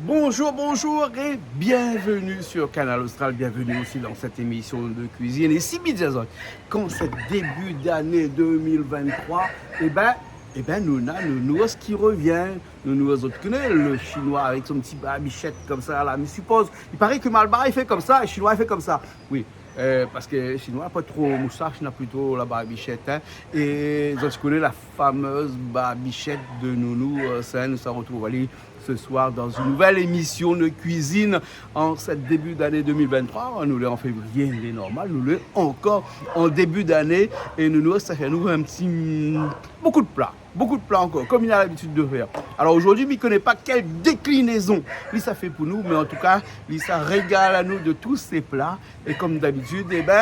Bonjour, bonjour et bienvenue sur Canal Austral, bienvenue aussi dans cette émission de cuisine. Et si bien quand c'est début d'année 2023, nous ce qui revient, nous autres connaissons le chinois avec son petit barbichette comme ça là, mais suppose, il paraît que Malbar il fait comme ça et le chinois il fait comme ça, oui. Parce que les Chinois n'a pas trop moustache, il a plutôt la barbichette. Hein. Et je connais la fameuse barbichette de Nounou. Ça, nous se retrouvons ce soir dans une nouvelle émission de cuisine en ce début d'année 2023. Nous l'avons en février, il est normal. Nous l'avons encore en début d'année. Et Nounou, ça fait nous un petit... beaucoup de plats encore, comme il a l'habitude de faire. Alors aujourd'hui, il ne connaît pas quelle déclinaison ça fait pour nous, mais en tout cas, ça régale à nous de tous ces plats. Et comme d'habitude,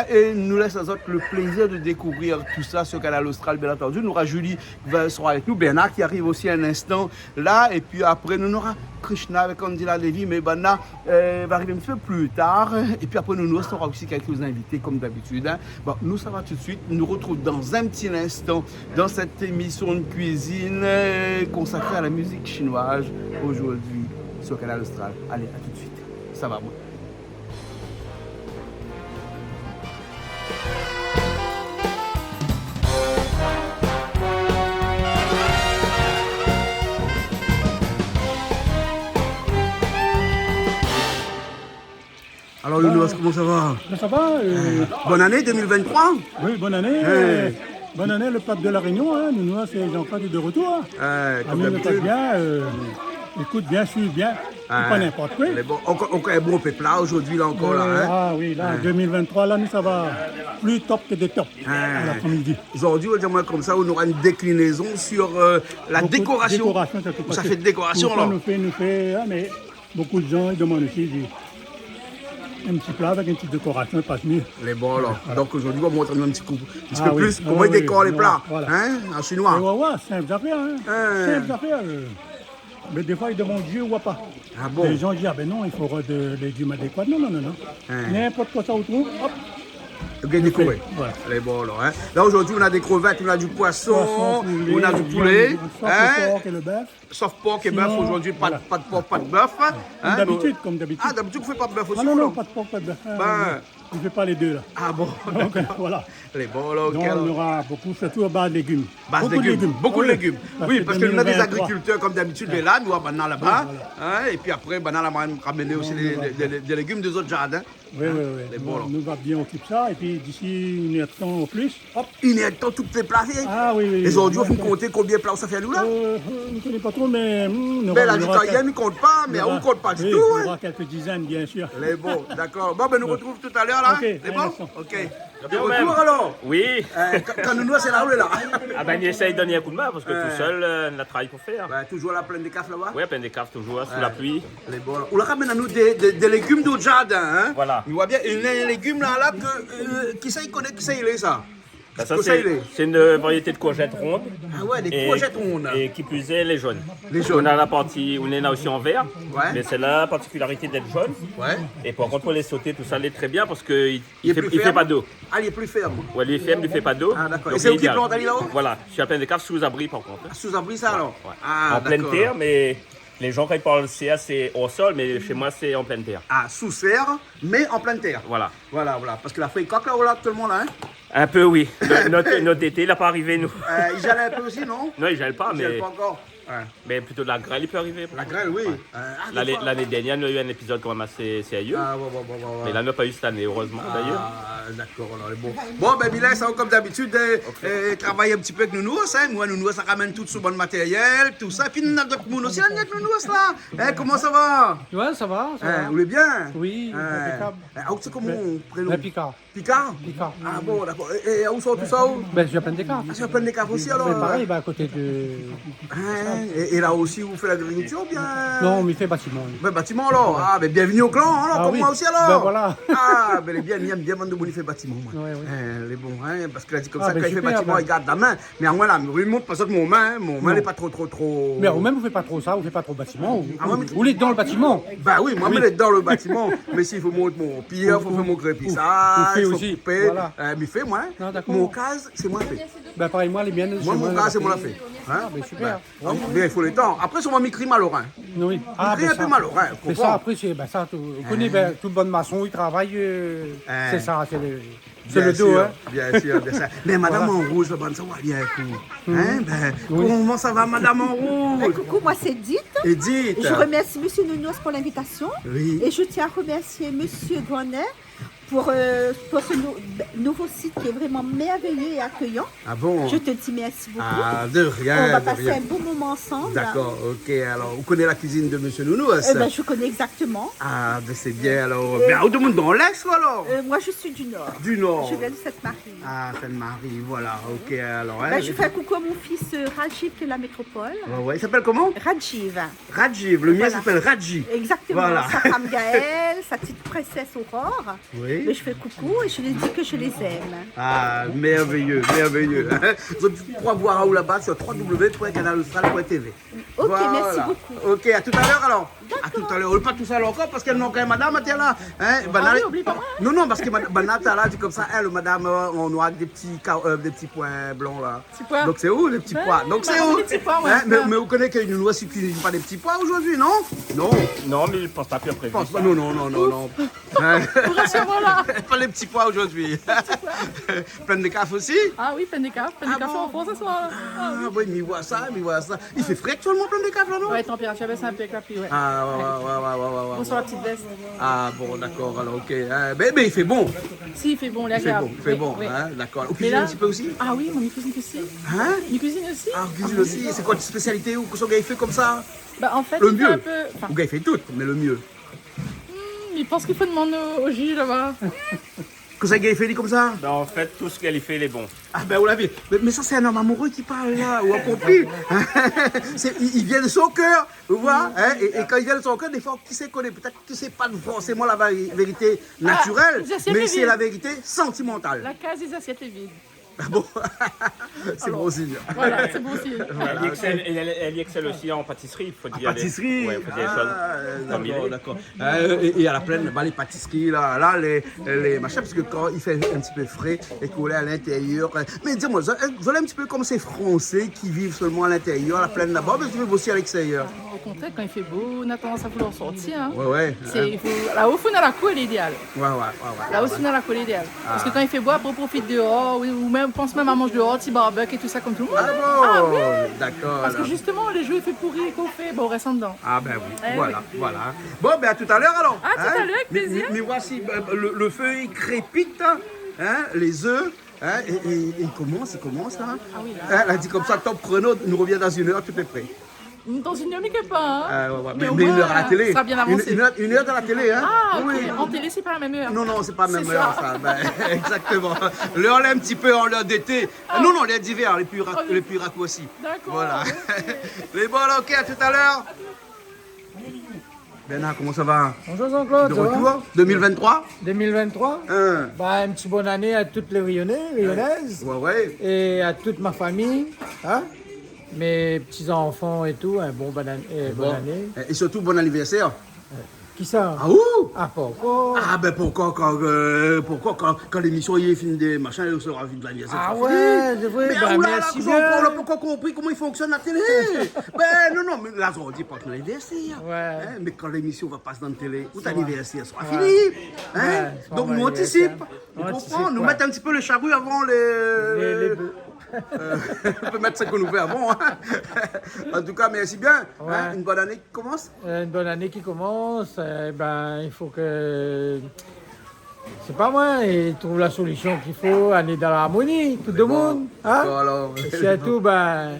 et nous laisse à autres le plaisir de découvrir tout ça sur Canal Austral, bien entendu. Nous aura Julie qui sera avec nous, Bernard qui arrive aussi un instant là, et puis après, nous aura Krishna avec Andila Levy, mais Bana va arriver un petit peu plus tard. Et puis après, nous aura aussi quelques invités, comme d'habitude. Hein. Bon, nous, ça va tout de suite. Nous retrouvons dans un petit instant dans cette émission de cuisine consacrée à la musique chinoise aujourd'hui sur Canal Austral. Allez, à tout de suite. Ça va, moi. Alors, Lounos, comment ça va? Ça va. Bonne année 2023. Oui, bonne année. Bonne année, le pape de la Réunion. Hein. Nous, c'est Jean-Claude de retour. Comme d'habitude. Bien, écoute bien, suis bien. Pas n'importe quoi. Bon, encore un bon peuple là, aujourd'hui, là encore. Là, hein. Ah oui, là, 2023, là, nous, ça va plus top que des tops à l'après-midi. Aujourd'hui, on dirait comme ça, on aura une déclinaison sur la décoration. Ça fait de décoration, là. Nous fait, mais beaucoup de gens ils demandent aussi un petit plat avec une petite décoration, passe mieux. Les bons, là. Voilà. Donc aujourd'hui, on va montrer un petit peu plus comment ils décorent les plats, voilà. Hein, en chinois. Ouais, simple affaire. Hein. Simple affaire. Mais des fois, ils demandent Dieu ou pas. Ah bon? Les gens disent, ah ben non, il faudra des légumes adéquats. Non. N'importe quoi ça vous trouve, hop. Bien décoré. Voilà. Les bons, là. Hein. Là, aujourd'hui, on a des crevettes, on a du poisson, on a du poulet. Sauf le porc et le bœuf. Sauf porc et bœuf, aujourd'hui, pas de porc, pas de bœuf. Hein. Comme d'habitude. Ah, d'habitude, vous ne faites pas de bœuf aussi? Non, pas de porc, pas de bœuf. Je ne fais pas les deux, là. Ah bon? Donc, voilà. Les bons, là, donc, on aura beaucoup, surtout à base de légumes. Beaucoup de légumes. Oui, parce que nous avons des agriculteurs, comme d'habitude, là, nous avons là-bas. Et puis après, on a ramené aussi des légumes des autres jardins. Oui. Nous va bien occuper ça. Et puis d'ici une heure de temps au plus, hop. Une heure de temps, toutes les plats faits. Ah oui. Les aujourd'hui, vous comptez combien de plats ça fait à nous là? Je ne connais pas trop, mais. La italienne ne compte pas, mais on ne compte pas du tout. Il y aura quelques dizaines, bien sûr. Les bons, d'accord. Bon, ben nous retrouvons tout à l'heure là. Okay, les bons? Ok. De retour alors? Oui. Quand nous c'est là où est là? Ah ben, on essaye de donner un coup de main parce que tout seul, on a travail pour faire. Toujours la plaine des caves là-bas? Oui, plein des caves toujours, sous la pluie. Les bons. On leur ramène à nous des légumes d'autres jardins. Hein? Voilà. On voit bien un légume là qui ça il connaît, qui ça il est ça? Ben ça c'est une variété de courgettes rondes. Ah ouais, des courgettes rondes. Et qui plus est, les jaunes. Les jaunes. On a la partie, on en a aussi en vert. Ouais. Mais c'est la particularité d'être jaune. Ouais. Et par contre, pour les sauter, tout ça l'est très bien parce qu'il ne fait pas d'eau. Ah, il est plus ferme. Ouais, il est ferme, il ne fait pas d'eau. Ah d'accord. Et c'est où qui plante là-haut? Voilà, je suis à plein des caves sous abri par contre. Ah, sous abri ça alors? Ouais. Ah, en pleine terre, mais les gens quand ils parlent CA c'est au sol, mais chez moi c'est en pleine terre. Ah, sous serre, mais en pleine terre. Voilà. Voilà. Parce que la feuille coque là, actuellement là, hein? Un peu oui. Notre été, il n'a pas arrivé nous. Il gèle un peu aussi, non? Non, il gèle pas, Il mais. gèle pas encore. Ouais. Mais plutôt de la grêle, il peut arriver. La grêle, oui. Ouais. L'année dernière, on a eu un épisode quand même assez sérieux. Ah, ouais. Mais là, on n'a pas eu cette année, heureusement d'ailleurs. Ah, d'accord, alors bon. Bon, ben, Bilal, ça, comme d'habitude, travailler un petit peu avec nous, hein. Moi, nous, ça ramène tout ce bon matériel, tout ça. Puis, nous avons d'autres monde aussi, avec nous, là. Comment ça va? Ouais, ça va. Vous allez bien? Oui, impeccable. C'est comment mon prénom? Picard. Picard? Ah bon, d'accord. Et où sont tout ça? Ben, je suis à plein des caves. Ah, c'est à plein des caves aussi, alors? Mais pareil, à côté de. Et là aussi, vous faites l'agriculture ou bien? Non, on y fait bâtiment. Ben, bâtiment alors. Ah, ben bienvenue au clan, alors, comme moi aussi alors. Ben voilà. Ah, ben bien de bon, il fait bâtiment. Moi. Ouais. Les bons, hein, parce qu'il a dit comme ça, ben quand il fait super, bâtiment, il garde la main. Mais à moi, là, il montre parce que mon main n'est pas trop. Mais vous-même, vous ne faites pas trop ça, vous ne faites pas trop bâtiment. Vous voulez dans le bâtiment? Bah oui, moi, je suis dans le bâtiment. Mais s'il faut monter mon pire, il faut faire mon crépissage, il faut couper. Mais fait, moi, mon case, c'est moi fait. Ben, pareil, moi, les miennes. Moi, mon gars, c'est moi l'a fait. Hein? Ben, super. Ah, bien, il faut le temps. Après, c'est moi mi-cri malorin. Oui. Mi-cri un peu malorin. Mais ça, après, c'est ça. On connaît tout bon maçon, il travaille. C'est ça, c'est le dos. Hein. Bien sûr, bien sûr. Mais Madame en rouge, ça va bien coup. Hein? Ben, comment ça va, Madame en rouge? Coucou, moi c'est Edith. Edith. Je remercie Monsieur Nounours pour l'invitation. Oui. Et je tiens à remercier Monsieur Douanet pour ce nouveau site qui est vraiment merveilleux et accueillant. Ah bon? Je te dis merci beaucoup. Ah, de rien. On va de passer rien. un bon moment ensemble. D'accord, ok. Alors, vous connaissez la cuisine de Monsieur Nounours? Ben, je connais exactement. Ah, ben c'est bien alors. Ben, où tout le monde dans l'Est alors? Moi je suis du Nord. Du Nord. Je viens de Sainte-Marie. Ah, Sainte-Marie, voilà, ok. Alors, hein, Ben, je fais un coucou à mon fils Rajiv qui est la métropole. ouais, il s'appelle comment? Rajiv. Rajiv, le mien Voilà. s'appelle Raji. Exactement. Voilà. Sa femme Gaëlle, sa petite princesse Aurore. Oui. Mais je fais coucou et je lui dis que je les aime. Ah, merveilleux, merveilleux. Vous pourrez voir où là-bas sur www.canalaustral.tv. Ok, merci beaucoup. Ok, à tout à l'heure alors. À tout à l'heure. Pas tout ça encore parce qu'elle n'a quand même madame, elle est là. Hein, Ah oui, oublie pas moi. Non, non, parce que Banata là, dit comme ça, elle, madame, on noie des petits points blancs là. Petits pois. Donc c'est où les petits pois? Donc c'est où? des petits pois, ouais. Hein, mais vous connaissez qu'il nous ne cuisine pas des petits pois aujourd'hui, non? Non. Non, mais je pense pas plus après. Je pense pas. Non, non, non, non, non. Hein? Voilà. Pas les petits pois aujourd'hui. Plein de café aussi? Ah oui, plein de café en France ce soir. Ah oui, mais voilà ça, mais voilà ça. Il fait frais actuellement plein de café là, non? Ouais, température baisse un peu avec la pluie, ouais. Ah ouais. Bonsoir la petite veste. Ah bon, d'accord, alors ok. Hein, mais il fait bon. Si, il fait bon, il est Il fait agréable. bon, il fait Oui, bon, oui. hein, d'accord. Vous Mais cuisinez là- un petit peu aussi? Ah oui, mon cuisine aussi. Hein? Une cuisine aussi. Ah, vous cuisinez aussi? C'est quoi votre spécialité ou que son gars il fait comme ça? Bah en fait, Le il fait mieux. un peu... Enfin, Le gars il fait tout, mais le mieux. il pense qu'il faut demander au juge là-bas. Que ça gars il fait dit comme ça? Ben, en fait, tout ce qu'elle y fait, il est bon. Ah ben vous l'avez. Mais ça c'est un homme amoureux qui parle là, vous avez compris? Il vient de son cœur, vous voyez? Hein? Et quand il vient de son cœur, des fois, qui sait connaît? Peut-être que c'est pas forcément la vérité naturelle, les assiettes mais est c'est vide. la vérité sentimentale. La case des assiettes est vide. Ah bon? C'est bon signe. Voilà, c'est bon aussi. Elle y excelle aussi en pâtisserie. Il faut dire Pâtisserie? Ouais, il faut dire les choses comme il est. D'accord. Et à la plaine, bah, les pâtisseries, là les machins, parce que quand il fait un petit peu frais et qu'on est à l'intérieur. Mais dis-moi, vous allez un petit peu comme ces Français qui vivent seulement à l'intérieur, à la plaine là-bas, mais vous vivez aussi à l'extérieur. Au contraire, quand il fait beau, on a tendance à vouloir sortir. Hein. Ouais. La haut fond à la cour, elle est idéale. Ouais. La haut fond à la cour, elle est idéale. Parce que quand il fait beau, après, on profite dehors, ou même, pense même à manger dehors, petit barbecue et tout ça comme tout le monde. Ah bon? D'accord. Parce que alors. justement, les jeux, il fait pourri et qu'on fait, bon, on reste en dedans. Ah ben oui, Eh voilà. Bon, ben à tout à l'heure alors. À tout à l'heure, avec plaisir. Mais voici, le feu il crépite, hein, les œufs. Hein, et il commence, hein. Ah oui, là. Hein, elle a dit comme ça, top chrono, nous revient dans une heure, tout est prêt. Dans une heure, mais que pas. Hein. Ouais. Mais au Mais une moins, heure à la télé. ça sera bien avancé. Une heure dans la télé, hein. Ah, ok. Oui. En télé, c'est pas la même heure. Non, c'est pas la même C'est heure, ça. ça. Ben, exactement. L'heure, là, un petit peu en l'heure d'été. Non, l'heure d'hiver, les plus raccourcis. D'accord. Voilà. Ok. Les bons, là, ok, à tout à l'heure. Bernard, comment ça va? Bonjour Jean-Claude, De ça va retour 2023 2023. Hein. Bah, une petite bonne année à toutes les Ryonnaises Ouais. et à toute ma famille, hein? Mes petits-enfants et tout, un bonne année. Et surtout, bon anniversaire. Qui ça? Ah ouh! Ah, pas encore. Ah ben pourquoi quand l'émission est finie des machins, elle sera finie de l'anniversaire. Ah c'est ouais, fini. c'est vrai, Mais bah, ah, oulala, merci vous bien. avez pas encore compris comment il fonctionne la télé. Ben non, mais là on dit pas que l'anniversaire. Ouais. Hein, mais quand l'émission va passer dans la télé, où Ça l'anniversaire sera Ouais. fini. Hein? Ouais, ça Donc va, nous anticipe. l'anniversaire. Vous On anticipe, comprenez? Nous ouais. mettre un petit peu le charrue avant les... Les bœufs. On peut mettre ce qu'on nous fait avant. Hein. En tout cas, merci bien. Ouais. Hein, une bonne année qui commence. Une bonne année qui commence, ben, il faut que. C'est pas moi, il trouve la solution qu'il faut, aller dans l'harmonie, tout le monde. Hein? Bon, alors, Et surtout, ben,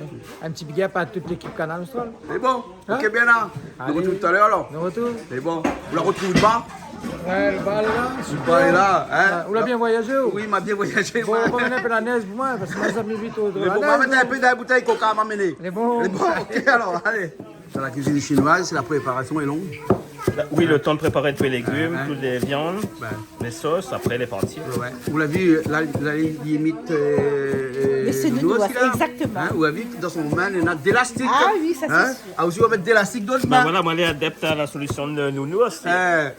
un petit big up à toute l'équipe Canal Austral. c'est bon. Hein? Ok, bien là. Nous Allez. retrouvons tout à l'heure alors. De retour. C'est bon. Vous la retrouvez pas? Ouais, le bal là, Le super. bal est là, hein? Vous l'avez bien voyagé ou? Oui, il m'a bien voyagé. Bon, on va mettre un peu la neige pour moi, parce que moi, ça me vite au Mais bon, on va mettre un peu dans la bouteille coca à m'amener. Les bons. Les bons, ok, alors, allez. Dans la cuisine chinoise, la préparation est longue. Oui, le temps de préparer tous les légumes, Ouais. toutes les viandes, Ben, les sauces, après les parties. ouais. Vous l'avez vu, là, il imite Monsieur Nounours, Nounours, il a. exactement. Hein, vous avez vu que dans son main, il y en a d'élastique. Ah oui, ça, c'est Hein? sûr. Ah, aussi, on va mettre d'élastique dans le Ben main. voilà, moi, elle est adepte à la solution de nounou aussi.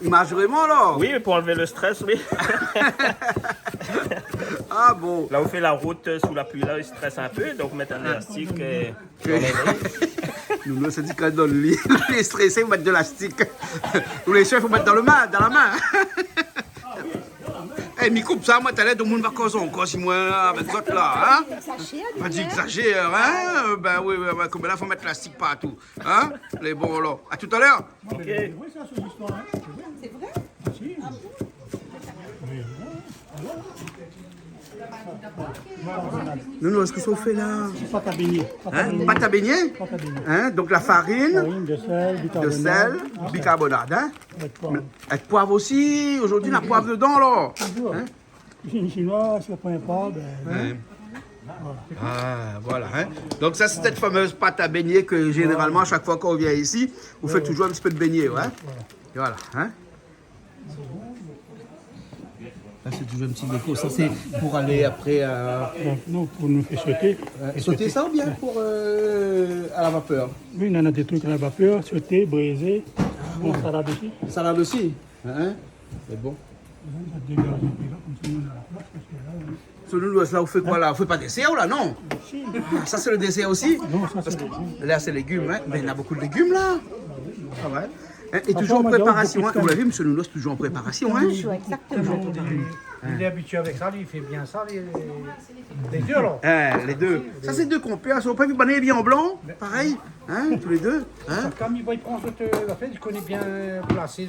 Il marche vraiment, alors. Oui, mais pour enlever le stress, oui. Ah bon. Là, on fait la route sous la pluie, là, il stresse un peu, donc on met un élastique et... Nous, c'est dit quand dans le lit, il est stressé, vous mettez de l'élastique. Ou les chefs, vous mettez dans la main. Eh, mi coupe ça, moi, t'as l'air de monde va causer encore, si moi, avec d'autres là, hein? Pas d'exagérer, hein? Ben oui, comme là, il faut mettre l'élastique partout, hein? Les bons, là. À tout à l'heure. Oui, c'est la saucisse, hein. C'est vrai? Ah, si. Non, est-ce que ça vous fait là? C'est pâte à baigner. Hein? Pâte à beigner? Pâte à baigner. Hein? Donc la farine, Farine, de sel, de sel, bicarbonate, hein? avec poivre. Avec poivre aussi. Aujourd'hui, la poivre dedans, là. Toujours. Cuisine chinoise, si on prend pas, ben... Ah, voilà. Hein? Donc ça, c'est cette fameuse pâte à beignet que généralement, à chaque fois qu'on vient ici, vous faites toujours un petit peu de beignet, ouais? Et voilà. Hein? Là, c'est toujours un petit déco. Ça, c'est pour aller après Donc, nous, pour nous faire sauter. sauter ça ou bien pour à la vapeur? Oui, on en a des trucs à la vapeur, sauter, braiser. On salade aussi. Salade aussi. Hein? C'est bon. Ça dégage un peu là, comme ça, on a la place, parce que là, Selon nous, là, vous faites quoi là? Vous faites pas de dessert là, non? si. Ça, c'est le dessert aussi? Non, ça, c'est bon. Là, c'est légumes, hein? Mais il y en a beaucoup de légumes là. Ah ouais. Hein? Et Parfois, toujours en moi, j'avoue, préparation. beaucoup Hein? de Vous l'avez vu, monsieur Nounou, c'est toujours en préparation. Hein? Toujours, exactement. Il est habitué avec ça, lui, il fait bien ça, les deux alors. Les deux. Ça, c'est deux compères. Ils n'ont pas vu banner bien en blanc. Pareil. Hein? Tous les deux. Hein? Comme il prend la fête, il connaît bien placer.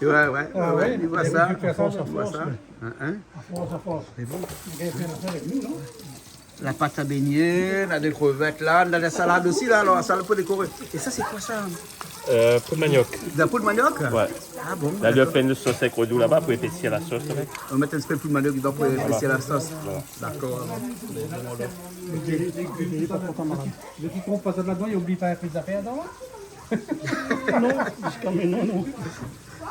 Ouais. Il voit ça. À force, à Il voit force. ça. Hein? À force. C'est bon. Il vient faire ça avec nous, non? La pâte à beignet, on a des crevettes là, on a des salades aussi là, alors la salade pour décorer. Et ça, c'est quoi ça? Pour le manioc. De la peau de manioc? Ouais. Ah bon? Là, il y a plein de sauce avec redou là-bas pour épaissir la sauce avec. On va mettre un petit peu plus de manioc dedans pour épaissir la sauce. D'accord. Le qui compte pas ça là-dedans, il oublie pas les affaires dedans. Non, jusqu'à maintenant, non.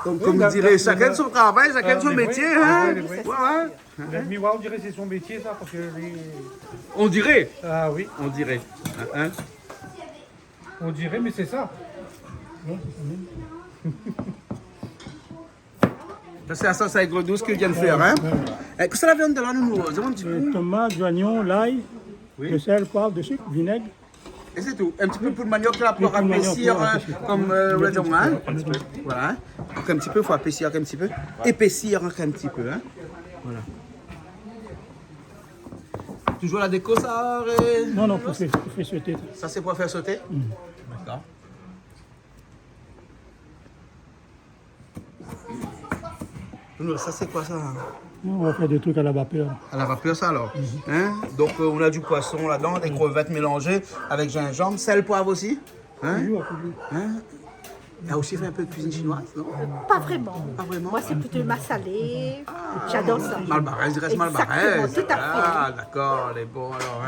Comme vous direz, chacun son travail, chacun son mais métier. oui, Hein? oui, oui. Ouais. Mais ouais, on dirait que c'est son métier ça, parce que lui... On dirait. Ah oui, On dirait. Hein? on dirait, mais c'est ça. Ça, c'est la sauce avec l'eau douce qu'il vient de faire. Hein? Qu'est-ce que c'est la viande de là, nous? Un petit peu. Tomate, oignon, l'ail, Oui. le sel, poivre, de sucre, vinaigre. Et c'est tout. Un petit peu pour le manioc là, pour Oui, pour le manioc, épaissir, pour hein, épaissir. comme vous l'avez dit, hein? Voilà. Hein? Donc un petit peu, il faut épaissir un petit peu. Épaissir un petit peu. Hein? Voilà. Toujours la déco, ça? Non, pour faire sauter. Ça, c'est pour faire sauter? D'accord. Non, ça, c'est quoi ça? On va faire des trucs à la vapeur. À la vapeur, ça alors. Hein? Donc, on a du poisson là-dedans, des crevettes mélangées avec gingembre, sel, poivre aussi. Hein? Toujours. Hein? Il a aussi fait un peu de cuisine chinoise, non? Pas vraiment. Pas vraiment. Moi, c'est plutôt le massalé. J'adore ça. Malbarès, il reste Exactement, Malbarès. tout à fait. Ah, d'accord, les bons alors.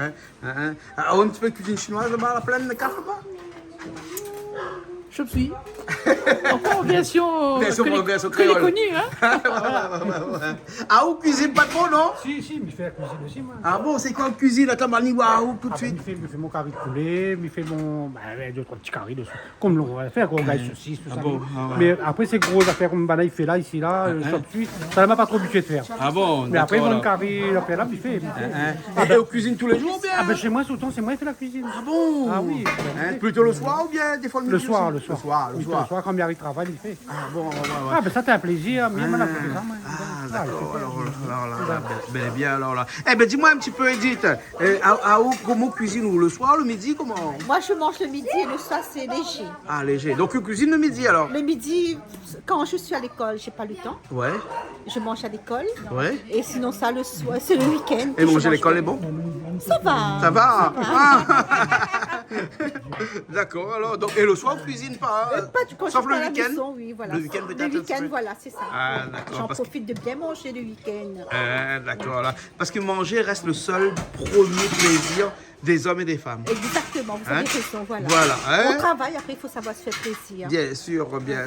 Hein? Ah, un petit peu de cuisine chinoise là-bas, à la plaine de café pas? Je suis. En progression. Bien sûr, que les- progression que les créole. connus, hein. Ah, vous cuisine pas trop, non? Si, mais je fais la cuisine aussi, moi. Ah bon, c'est quoi en cuisine? Là, t'as mani waouh, tout de suite. Il fait mon carré de poulet, il fait mon... deux, trois petits carrés dessus. Comme l'on va faire, quoi, on saucisse, tout ça. bon, ah ouais. Mais après, ces grosses affaires comme il fait là, ici, là, chop suisse, ça ne m'a pas trop habitué de faire. Ah bon, Mais après, d'accord, mon alors. carré, il fait là, il fait. Et on cuisine tous les jours ou bien? Ah ben chez moi, souvent, c'est moi qui fais la cuisine. Ah bon? Ah oui. Hein, plutôt le soir ou bien des fois le midi Le soir, aussi? le soir. Le Oui, soir. le soir, quand il arrive travail, il fait. Ah bon, ouais. Ah ben ça, c'est un plaisir. Mais moi, fait ça, moi. Ah d'accord, alors là, bel et bien alors là. Eh ben dis-moi un petit peu Edith, comment cuisine ou le soir, le midi, comment? Moi, je mange le midi et le soir, c'est léger. Ah léger, donc tu cuisines le midi alors? Le midi, quand je suis à l'école, j'ai pas le temps. Ouais, Je mange à l'école. ouais. Et sinon, ça, le soir, c'est le week-end. Et que je manger à mange l'école le- est bon? Ça va. Ça va? Ah. D'accord, alors, donc, et le soir on cuisine pas? Pas du quand je Sauf suis pas le à la week-end? maison, oui, voilà. Le week-end peut-être un Le petit week-end, peu. voilà, c'est ça. Ah d'accord, J'en parce que... profite de bien manger le week-end. D'accord, là. Parce que manger reste le seul premier plaisir des hommes et des femmes. Exactement, vous avez raison, voilà. Voilà, hein? On travaille, après, il faut savoir se faire plaisir. Bien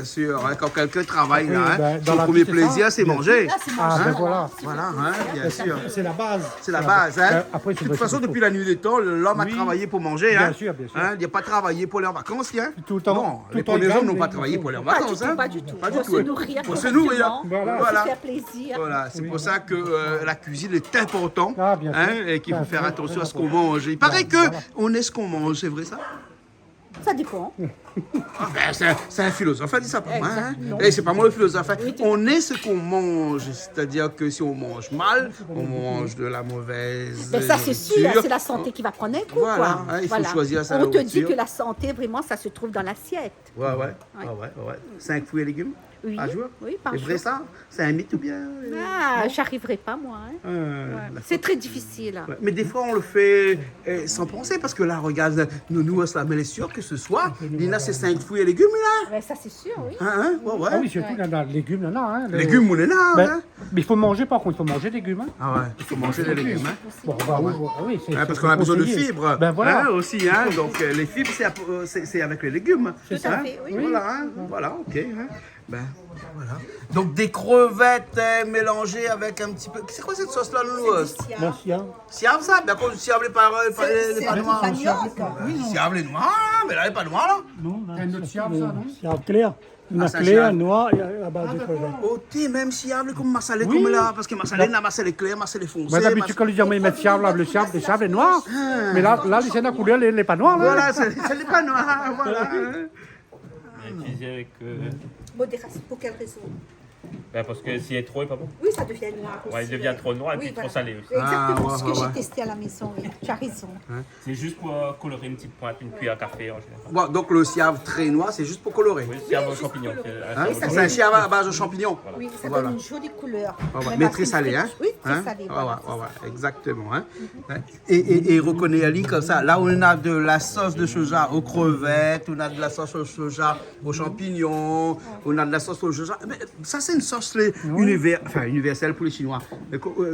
sûr. Hein, quand quelqu'un travaille là, hein, ben, dans son la premier vie, c'est ça. plaisir, c'est manger. Là, c'est Ah manger, ben voilà. Voilà, hein, bien sûr. C'est la base. C'est la base. Hein. Après, De toute façon, depuis la nuit des temps, l'homme a travaillé pour manger. Bien Hein. sûr. sûr, bien sûr. Hein, il n'y a pas travaillé pour aller en vacances, hein. Tout le temps- Non, tout les le temps, premiers ils hommes gagnent, n'ont pas mais travaillé ils pour aller en Pas vacances, du hein. tout, pas du tout. Pas du Pour tout, se ouais. nourrir Pour se nourrir. correctement, Voilà. pour Voilà. se faire plaisir. Voilà, c'est pour ça que la cuisine est importante, Ah, bien sûr. hein, et qu'il faut Ah, faire très, attention très à ce qu'on mange. Il paraît que Voilà. on est ce qu'on mange, c'est vrai ça? Ça dépend. Ah, ben, c'est un philosophe, a dit ça pas moi. Hein? Exactement. Et c'est pas moi le philosophe. Hein. On est ce qu'on mange, c'est-à-dire que si on mange mal, on mange de la mauvaise. Mais ça, c'est sûr, nourriture. c'est la santé qui va prendre un coup. Voilà, quoi. hein, il faut choisir sa On te dit nourriture. que la santé, vraiment, ça se trouve dans l'assiette. Ouais, ouais. Ah, ouais. 5 fruits et légumes Oui, par jour? oui, par C'est jour. vrai ça? C'est un mythe ou bien? Ah, j'arriverai pas, moi. Hein. C'est très difficile. Ouais. Mais des fois, on le fait sans penser, parce que là, regarde, nous, ça, mais elle est sûre que ce soir, il a ses 5 fruits et légumes, là. Ouais, ça, c'est sûr, oui. Hein? Ouais. Ah oui, surtout dans les légumes, là. Hein, Légumes, on est là. Ben, Hein? mais il faut manger, par contre, il faut manger des légumes. Hein. Ah ouais, il faut manger des légumes. Hein? Bon, bah, oui, c'est Parce c'est qu'on a besoin de conseillé. fibres. Ben voilà. Hein, aussi, hein. Donc les fibres, c'est avec les légumes. Tout à fait, oui. Voilà, hein. Voilà, ok. Hein. Ben, voilà. Donc des crevettes mélangées avec un petit peu. C'est quoi cette sauce-là, Loulou? Merci. Hein. Siave ça? Ben, comme siave les pas noirs. manioc. Siave les noirs, mais là, les pas noirs, là. Non, C'est une autre siave, ça, non? Siave clair. Une c'est un claire, siave. noire et à base de crevettes. Oh, t'es même siave comme massalé, Oui. comme là. Parce que massalé, n'a massalé clair, massalé foncé. Moi, d'habitude, quand les gens mettent siave, là, le siave est noir. Mais là, c'est la couleur, elle n'est pas noire. Là. Voilà, c'est les pas noirs. Voilà. Utiliser avec. Modération, pour quelle raison? Ben, parce que s'il est trop, il est pas bon. Oui, ça devient noir aussi. Ouais, il devient trop noir et Oui, puis trop voilà. salé aussi. Exactement, Ah, ce ouais, que ouais. j'ai testé à la maison, oui. Tu as raison. C'est juste pour colorer une petite pointe, une cuillère à café en général. Bon, donc le siave très noir, c'est juste pour colorer. Oui, c'est un champignon. Hein, c'est un siave à base de champignons. Oui, ça Voilà. donne une jolie couleur. Ah ouais, Même mais assez très salé, hein? Oui, très Hein? salé. Ah voilà, ouais, c'est ça. ouais, exactement. Hein? Et reconnaît Ali comme ça. Là, on a de la sauce de soja aux crevettes, on a de la sauce au soja aux champignons, on a de la sauce au soja. Mais ça, c'est une sauce universelle pour les Chinois.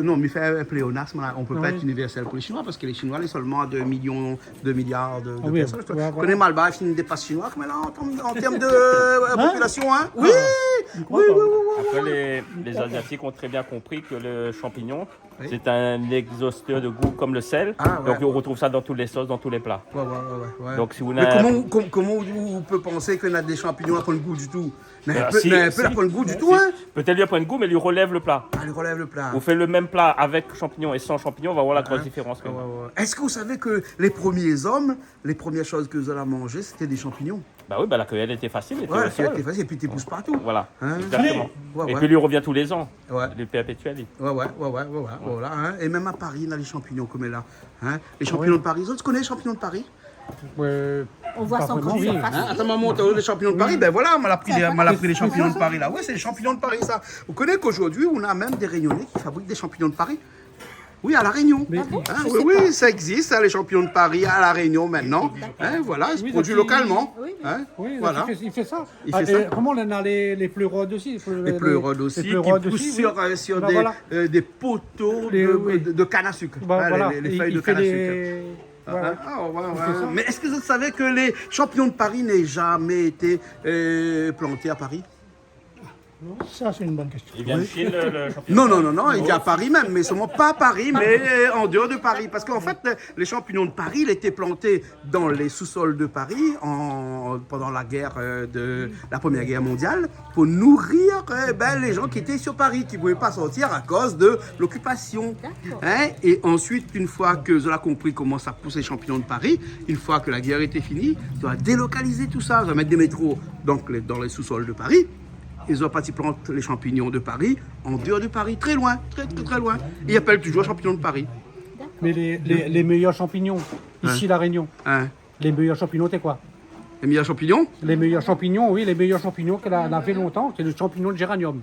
Non, mais fait un pléonasme, là. On ne peut pas être universel pour les Chinois parce que les Chinois, ils sont seulement 2 milliards de oui, personnes. ouais, Je connais Malba, il dépasse Chinois, mais là, en termes de population, hein? Oui! Oui. Après, les Asiatiques ont très bien compris que le champignon, c'est un exhausteur de goût comme le sel. Ah, ouais. Donc on retrouve ça dans toutes les sauces, dans tous les plats. Ouais. Donc si vous Mais n'avez comment on peut penser qu'on a des champignons à prendre le goût du tout? Mais Ben, un peu, si, mais un peu si. à prendre le goût du tout, hein? peut-être lui apprendre le goût, mais lui relève le plat. Allez, relève le plat. Vous faites le même plat avec champignons et sans champignons, on va voir la grosse différence. quand même. Est-ce que vous savez que les premiers hommes, les premières choses que vous allez manger, c'était des champignons? Bah oui, bah la cueillette était facile. Elle était Ouais, au sol. c'était facile, et puis tu pousses partout. Voilà, Hein? exactement. Ouais, Et ouais. puis lui revient tous les ans, Ouais. le perpétuel. Ouais, voilà. Hein? Et même à Paris, on a les champignons comme là. Hein? Les champignons de Paris. Tu connais les champignons de Paris? On voit sans vraiment, grande oui. surface. Hein? Attends, maman, t'as les champignons de Paris? Ben voilà, on m'a pris les champignons de Paris là. Ouais, c'est les champignons de Paris ça. Vous connaissez qu'aujourd'hui, on a même des rayonnés qui fabriquent des champignons de Paris? Oui, à La Réunion. Hein, oui, ça existe, hein, les champignons de Paris à La Réunion maintenant. Hein, voilà, ils se Oui, produisent donc localement. Oui. Hein, Oui, voilà. il fait ça. Il fait ça. Et comment on a les pleurodes aussi? Les pleurodes aussi, qui poussent sur Ben des, voilà. des poteaux Oui. de canne à sucre. Ben Hein, voilà. les Il- feuilles il de fait canne à sucre. des- voilà. Ouais. Mais est-ce que vous savez que les champignons de Paris n'aient jamais été plantés à Paris? Ça, c'est une bonne question. Il vient de Chine, le champignon. Non, il vient à Paris même, mais seulement pas à Paris, mais en dehors de Paris. Parce qu'en fait, les champignons de Paris, ils étaient plantés dans les sous-sols de Paris pendant la guerre de la Première Guerre mondiale pour nourrir les gens qui étaient sur Paris, qui ne pouvaient pas sortir à cause de l'occupation. Hein? Et ensuite, une fois que vous avez compris comment ça pousse les champignons de Paris, une fois que la guerre était finie, tu vas délocaliser tout ça, tu vas mettre des métros dans les sous-sols de Paris. Ils ont parti planter les champignons de Paris en dehors de Paris, très loin, très loin. Ils appellent toujours champignons de Paris. Mais les meilleurs champignons, ici La Réunion, Hein? les meilleurs champignons, c'est quoi? Les meilleurs champignons? Les meilleurs champignons, oui, les meilleurs champignons qu'elle a fait longtemps, c'est le champignon de géranium.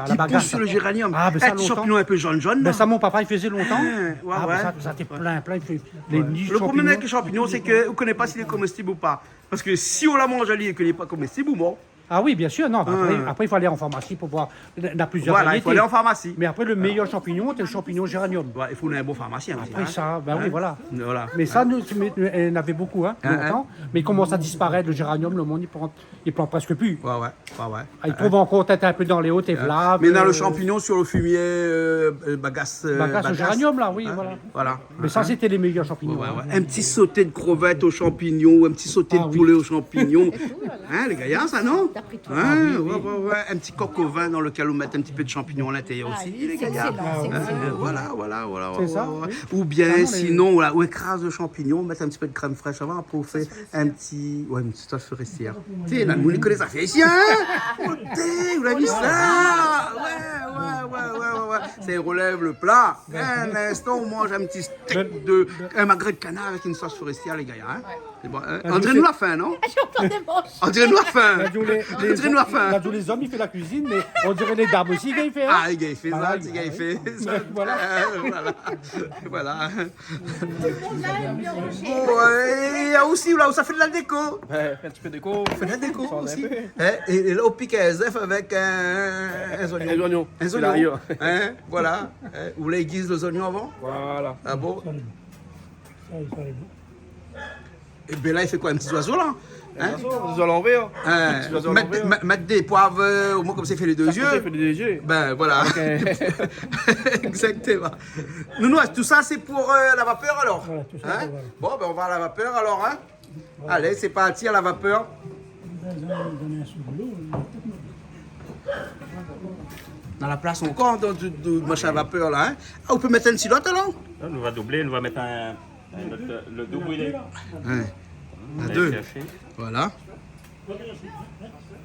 Qui pousse sur le géranium. Ah, ben ça, Un longtemps. champignon un peu jaune. Ben là. ça, mon papa, il faisait longtemps. Ouais. Ben ça était plein, il fait les niches Le problème champignons. avec les champignons, c'est qu'on ne connaît pas s'il est comestible ou pas. Parce que si on la mange à l'île et qu'il n'est pas comestible ou mort, Ah oui, bien sûr. Non, après, il faut aller en pharmacie pour voir. Il y en a plusieurs Voilà, il faut aller variétés. en pharmacie. Mais après, le meilleur champignon, c'est le champignon géranium. Ouais, il faut un bon pharmacien aussi. Après hein. ça, ben oui, Hein? voilà. Voilà. Mais ça, nous, il y en avait beaucoup, hein, longtemps. Mais il commence à disparaître, le géranium, le monde, il plante presque plus. Ouais. Ah, il trouve encore peut-être un peu dans les hautes et vlaves. Mais dans le champignon sur le fumier, bagasse. Bagasse au géranium, là, oui, voilà. Voilà. Mais ça, c'était les meilleurs champignons. Ouais, hein. ouais. Un petit sauté de crevettes aux champignons, un petit sauté de oui. poulet aux champignons. Hein, les gaillards, ça non T'as pris tout. Hein, ouais. Un petit coq au vin dans lequel on met un petit peu de champignons à l'intérieur aussi, les C'est gaillards. excellent, c'est excellent. Voilà. C'est ça, ouais. oui. Ou bien, Ah non, sinon, voilà, ou écrase de champignons, on met un petit peu de crème fraîche avant, après on fait un petit. Ouais, une petite sauce forestière. Tu sais, là, nous, on connaît ça fait ici, hein Oh, t'es, vous l'avez vu ça Ouais. Ça relève le plat. Un instant, on mange un petit steak un magret de canard avec une sauce forestière, les gaillards. Hein? C'est bon, hein? André nous l'a faim, non J'entends des manches. André nous l'a faim. Là, d'où André nous l'a faim. là, d'où les hommes, il fait la cuisine, mais on dirait les dames aussi, qu'il fait. Hein. Ah, les gars, il fait ça, Voilà, les gars, il fait ça. Voilà. Voilà. Bon, et il y a aussi là où ça fait de la déco. Ouais, un petit peu de déco. Ça fait de la déco Ça en a aussi. un peu. Hein, et là, on pique un œuf avec un oignon. Les oignons. Un C'est oignon. l'arrière. Hein, voilà. Hein, vous voulez aiguiser les oignons avant? Voilà. Ah bon? Et bien là, il fait quoi? Un petit oiseau là? Hein? Ils ont l'envers. Hein, Petit oiseau à l'envers. mettre des poivres au moins comme ça, il fait les deux Ça fait yeux. des yeux. Ben voilà. Exactement. Nounou, tout ça c'est pour la vapeur alors? Voilà, tout ça, Hein? voilà. Bon, ben on va à la vapeur alors. Hein? Allez, c'est parti à la vapeur. Dans la place encore de machin à vapeur là. Hein? Ah, on peut mettre une silote alors? Là, on va doubler, on va mettre le double. Il est Hein. À on a deux. cherché. Voilà.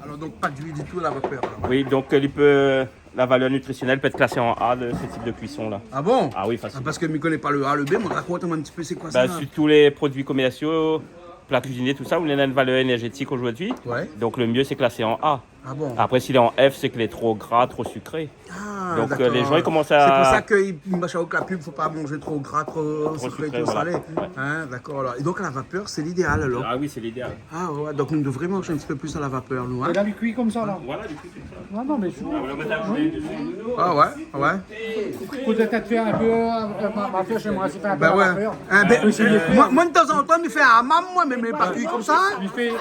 Alors donc pas d'huile du tout à la vapeur. Alors. Oui, donc la valeur nutritionnelle peut être classée en A de ce type de cuisson là. Ah bon? Ah oui, Ah, facile. parce que je ne connais pas le A, le B, mais raconte-moi un petit peu c'est quoi ça. Bah, sur tous les produits commerciaux, plats cuisinés, tout ça, où il y a une valeur énergétique aujourd'hui. Ouais. Donc le mieux c'est classé en A. Ah bon? Après s'il est en F, c'est qu'il est trop gras, trop sucré. Ah, Donc, d'accord. les gens, ils commencent à- C'est pour ça qu'ils machin avec la pub, faut pas manger trop gras, trop sucré, sucré, trop voilà. salé. Hein, d'accord. Alors. Et donc la vapeur, c'est l'idéal alors. Ah oui, c'est l'idéal. Ah ouais, donc on devrait manger un petit peu plus à la vapeur, nous. Hein? Et là, il cuit comme ça, là. Voilà, du coup, c'est ça. Non, non, mais On va mettre un poulet dessus. Ah ouais. faut peut-être faire un peu. Ma fille, j'aimerais aussi faire un peu Ben à ouais. vapeur. Hein, ben, On peut essayer de faire. moi, de temps en temps, je fais un hammam, moi, mais pas cuit comme ça. Il fait.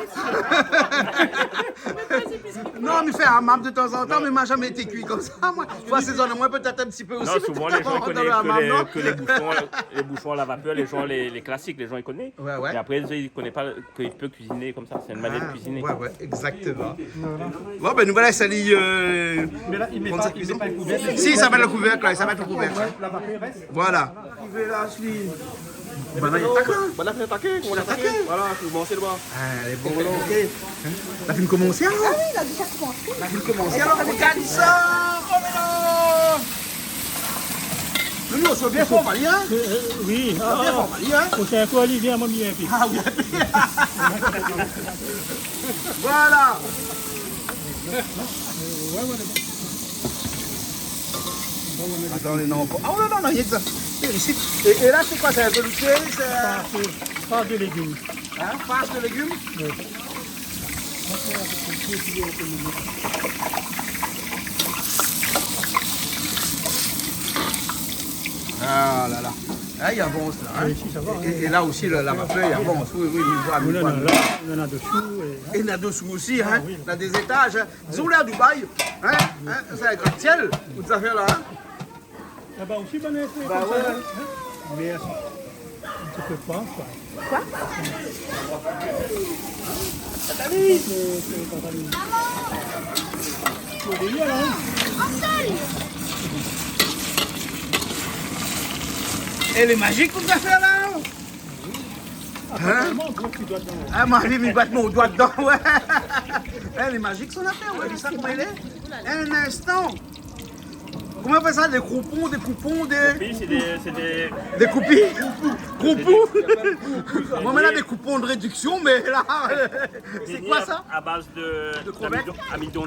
Non, je fais un hammam de temps en temps, mais moi jamais été cuit comme ça. Moi, il faut assaisonner moi peut-être un petit peu aussi. Non, souvent les gens dans connaissent le hammam, non que les bouchons à la vapeur, les classiques, les gens ils connaissent. Ouais. Et après, ils ne connaissent pas qu'il peut cuisiner comme ça. C'est une manière de cuisiner. Ouais, exactement. Bon, ben nous voilà, salut. Mais là, il met pas un couvercle. Si, ça va le couvercle, là, ça va être le couvercle. La vapeur reste. Voilà. Ben là, il attaque là. Bah là, faut attaquer. On va attaquer. attaquer. Voilà, faut commencer le bas. Ah, les bons, ok. La film commencer alors? Ah oui, il a déjà commencé. La film commencer alors, regarde ça. Oh là là. Nous, on se bien fort, Mali, hein? Oui, Bien fort, Mali, hein? c'est un peu Olivier à mon bien. Ah oui. Voilà. Attendez, non. Ah non, il y a ça. Ici. Et là, c'est quoi? C'est un velouté? C'est Pas de légumes. farce de légumes? Ah là là. Ah, il avance là. Hein? Ici, ça va. Et là aussi, la vapeur, il avance. Oui, il voit. On en a là, on en a dessous. Et il y en a dessous aussi, hein. Il y a des étages. Hein. Disons là à Dubaï, hein. C'est un gratte-ciel, toutes ces affaires-là. Hein. Là-bas aussi, ben, Bah ouais. mais un petit peu pas, quoi. Quoi? Elle est magique toute affaire là. Hein? Ah, ma vie, il bat mon doigt dedans, ouais. Elle est magique son affaire, ouais. Tu sais comment elle est? Un instant. Comment on fait ça? Des croupons, des poupons, Oui, c'est des... des coupis? Croupons? Moi maintenant des coupons de réduction, mais là, c'est quoi ça? À base de crevettes? amidon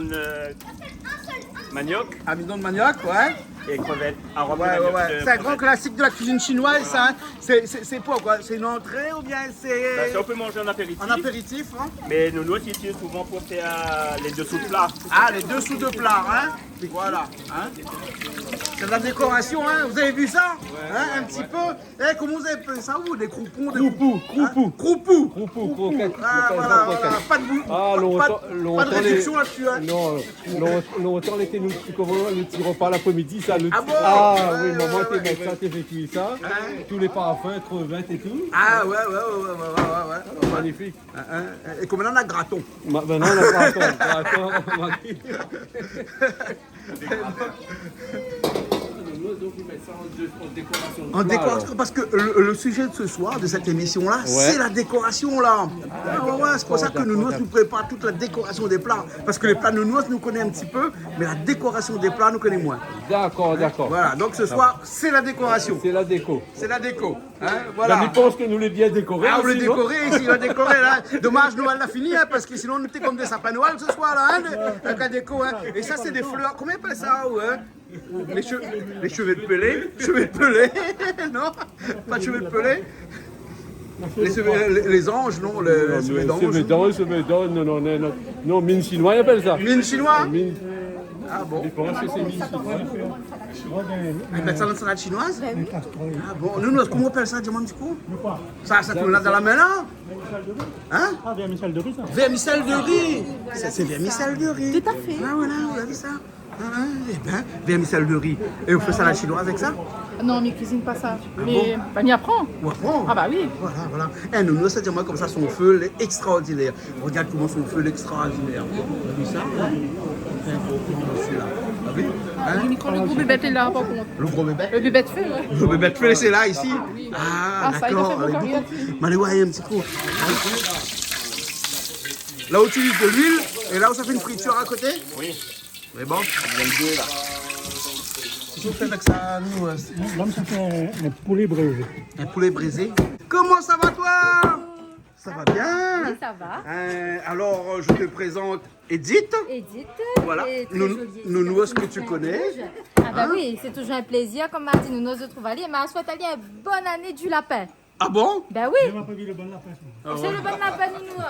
manioc Amidon de manioc, ouais. et crevettes. Arôme de Ouais, ouais, manioc. ouais. C'est un grand classique de la cuisine chinoise, ça. Hein. C'est quoi? C'est une entrée ou bien Ben, c'est ça, on peut manger en apéritif. en apéritif? Hein? Mais nous aussi, c'est souvent pour faire les dessous de plat. Ah, les dessous de plat, hein? Voilà. Hein? C'est de la décoration, hein? Vous avez vu ça? Hein? Un petit peu. Eh, comment vous avez appelé ça, vous? Des croupons? Croupous. Croupous. Croquettes. Ah, voilà, voilà. Pas de bout. Ah, pas de réflexion là-dessus, hein? Non, longtemps, on était nous petits repas l'après-midi, ça. Ah bon? Oui, maman, t'es mettre ça, t'es fait cuire ça. Tous les parfums, crevettes et tout. Ah, ouais. Magnifique. Et comme maintenant, on a graton. Maintenant, on a graton. En décoration, parce que le sujet de ce soir, de cette émission-là, c'est la décoration là. C'est pour ça que Nounous nous prépare toute la décoration des plats. Parce que les plats Nounous nous connaît un petit peu, mais la décoration des plats nous connaît moins. D'accord. Voilà, donc ce soir, c'est la décoration. C'est la déco. C'est la déco. Hein, Ben, voilà. il pense que nous les bien décorés. Ah, on aussi, l'a non décoré ici, on l'a décoré là. Dommage, Noël l'a fini, hein, parce que sinon on était comme des sapins Noël ce soir là, hein, avec la déco. Hein. Et ça, c'est des fleurs. Comment on appelle ça, ouais? Les cheveux de pelé. Cheveux de pelé. Non, pas de cheveux de pelé. Les anges, non, les cheveux d'ange. Non, mine chinois, ils appellent ça. Mine chinois. Mine. Ah bon? Je pense que c'est mine chinois. On appelle ça dans la salade chinoise? Ah bon? Nous, comment on appelle ça, diamant du coup? Ça tourne là dans la main là? Hein? Ah, vermicelle de riz, ça. Vermicelle de riz. C'est vermicelle de riz. Tout à fait. Ah voilà, on a vu ça. Eh bien, vermicelle de riz. Et on fait ça à la chinoise avec ça? Non, mais cuisine pas ça. Mais bah, m'y apprend. On apprend. Ah bah oui. Voilà. Et nous, ça dit moi comme ça, son feu, il est extraordinaire. Regarde comment son feu, il est extraordinaire. Vous avez vu ça? C'est un gros plan aussi là. Vous avez vu? Hein? Quand le gros bébé est là, par contre. Le gros bébé? Le bébé de feu, ouais. Le bébé de feu, c'est là, ici? Ah, Ah, ça, il a fait d'accord. beau carrière. Mais allez voir un petit coup. Là où tu utilises de l'huile, et là où ça fait une friture à côté? Oui, Mais bon. il y a le deux là. Qu'est-ce qu'on fait avec ça, nous? L'homme, ça fait un poulet braisé. Un poulet brisé. Comment ça va, toi? Ça va bien? Oui, ça va. Alors, je te présente Edith. Edith, Voilà. et très Nous- jolie. Nounou, est-ce que Très tu rouge. connais? Ah bah oui, c'est toujours un plaisir, comme m'a dit Nounou de trouver. Mais souhaite aller une bonne année du lapin. Ah bon? Ben oui, On m'a pas vu le bon lapin. c'est le bon lapin Nounou.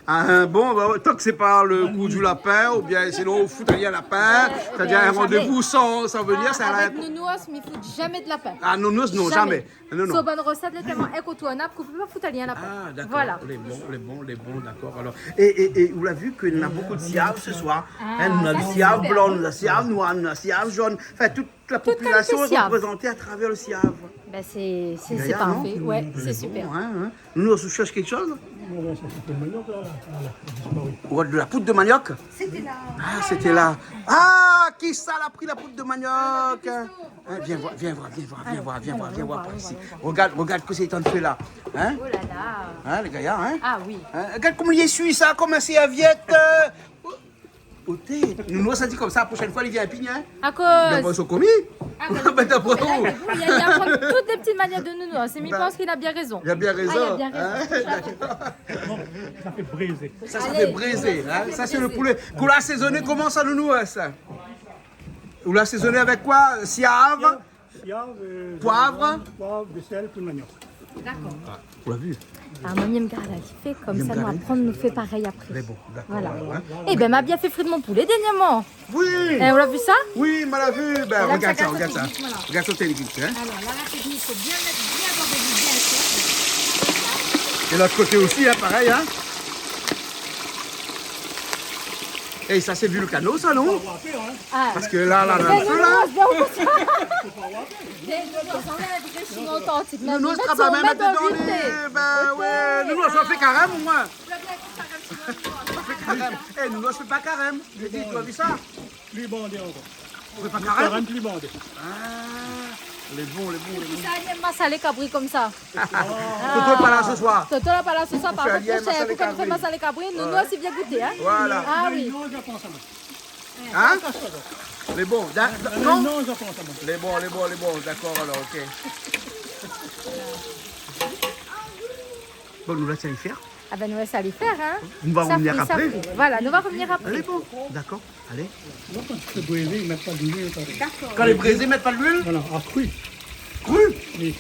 Ah, bon, bah, tant que c'est pas le goût du lapin, ou bien sinon au foot, il y a un lapin, c'est-à-dire un jamais. rendez-vous sans venir, ça Avec arrête. Nounou, mais il ne faut jamais de lapin. Ah, Nounous, non, jamais. Non, C'est non. une bonne recette, les tellement incontournable qu'on ne peut pas foutre aller un lapin. Ah, d'accord. Voilà. Les bons, d'accord. Alors, et vous l'avez vu qu'il y en a beaucoup de siaves ce soir. Hein, nous avons ça, le c'est siave super. blanc, nous avons le siave noir, nous avons le siave jaune. Enfin, toute la population est siave. représentée à travers le siave. Ben c'est Gaillard, non? parfait. Ouais, c'est super. Bon, hein. Nous, on cherche quelque chose? Ouais, ça fait le manioc, là. Ou de la poudre de manioc? C'était là. Ah, c'était là. Ah, qui ça a pris la poudre de manioc? Hein, viens voir par ici. Regarde ce que c'est en fait là. Hein? Oh là là. Hein, les gaillards, hein? Ah oui. Hein, regarde comment il essuie ça, comme un serviette. Au thé. Nous, ça dit comme ça, la prochaine fois, il vient à Pignan. À Ben, cause. ils sont commis. Ben, d'après vous. Il y a toutes les petites manières de Nounou. C'est mais je pense qu'il a bien raison. Il a bien raison. Ah, il a bien raison. Hein? Ça fait braisé. Ça Allez. fait braiser. Hein? Ça, c'est le poulet. Qu'on l'a assaisonné comment ça, Nounou, ça? Vous l'assaisonnez avec quoi? Siave, Siave, poivre. poivre, de sel, puis le manioc. D'accord. On l'a vu. Ah, mamie me garde, elle fait comme ça, nous apprendre, nous fait pareil après. Mais bon, d'accord. Voilà. Hein? Eh ben, m'a bien fait frire de mon poulet dernièrement. Oui. Eh, on l'a vu ça? Oui, on l'a vu. Ben, Alors, regarde ça, chacun regarde sa ça. technique, voilà. Regarde ça, technique. Hein? Alors, là, la technique, il faut bien mettre, bien avoir des vies bien chaudes. Et l'autre côté aussi, hein, pareil. Hein? Et ça, c'est vu le canot, ça, non? Ah, Parce que là, ben, un feu, là. bien au courant. On est avec des chinois authentiques. Nous, Nous, on se travaille même mettre dans dans les... l'unité. Ben ouais, nous, on se fait carême, au moins. Je veux bien qu'on s'arrête sur notre toit. On fait carême. Eh, nous, on se fait pas carême. J'ai dit, tu as vu ça? Plus bandé encore. On fait pas carême? Carême plus bandé. Ah, les bons. Ça aime massa les cabris comme ça. Toto est pas là ce soir. Toto là pas là ce soir, par fait contre, allier massa cher. les Pourquoi nous fait cabris. massa les cabris? Nous, nous aussi bien goûté, hein? Voilà. Ah oui. Non, je pense à moi. Hein? Les bons. Non? Non, je pense à moi. Les bons. D'accord, alors, ok. Bon, nous laissons les faire. Ah ben, nous, ça allait faire, hein. On va Ça revenir frit, ça après. frit. Voilà, nous va revenir après. Allez, bon, d'accord. Allez. Là, quand tu fais braiser, ils mettent pas d'huile. Quand les braisés mettent pas de l'huile, Voilà, à cru. cru. Oui.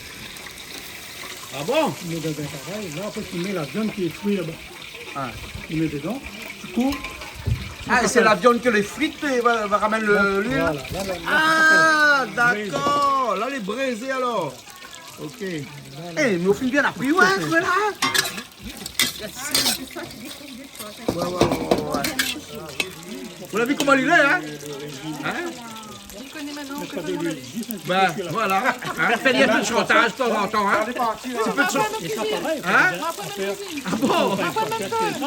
Ah bon? Tu mets dans un pareil. Là, après, tu mets la viande qui est cuite là-bas. Ah. Tu mets dedans, tu coupes. Ah, et c'est la viande que les frites va ramener l'huile. Voilà. Là, Ah, d'accord. Là, les braisés alors. Ok. Eh, mais au fil bien appris, ouais, voilà. Ouais. Vous l'avez vu comment il est, hein? Ben, voilà. Hein? Fais-lui un peu de chantage de temps en temps, hein? Un peu de chantage. Hein? Ah bon?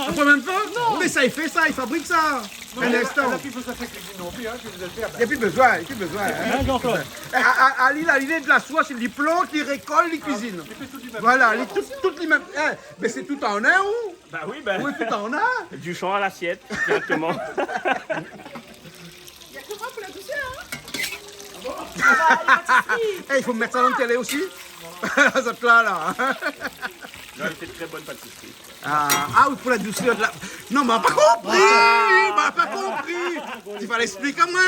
Après même pas? Mais ça, il fait ça, il fabrique ça. Un instant. Il n'y a plus besoin, il n'y a plus besoin. Ali, il a l'idée de la soie, il plante, il récolte, il cuisine. Voilà, toutes les mêmes. Mais c'est tout en un ou? Bah oui, ben. Oui, tout en un. Du champ à l'assiette, directement. Eh, il faut mettre ça dans la télé aussi. Ça plat là. Là, il fait de très bonne pâtisserie. Ah oui, pour la douceur de la. Non, mais on n'a pas compris! On n'a pas compris! Il fallait expliquer moi.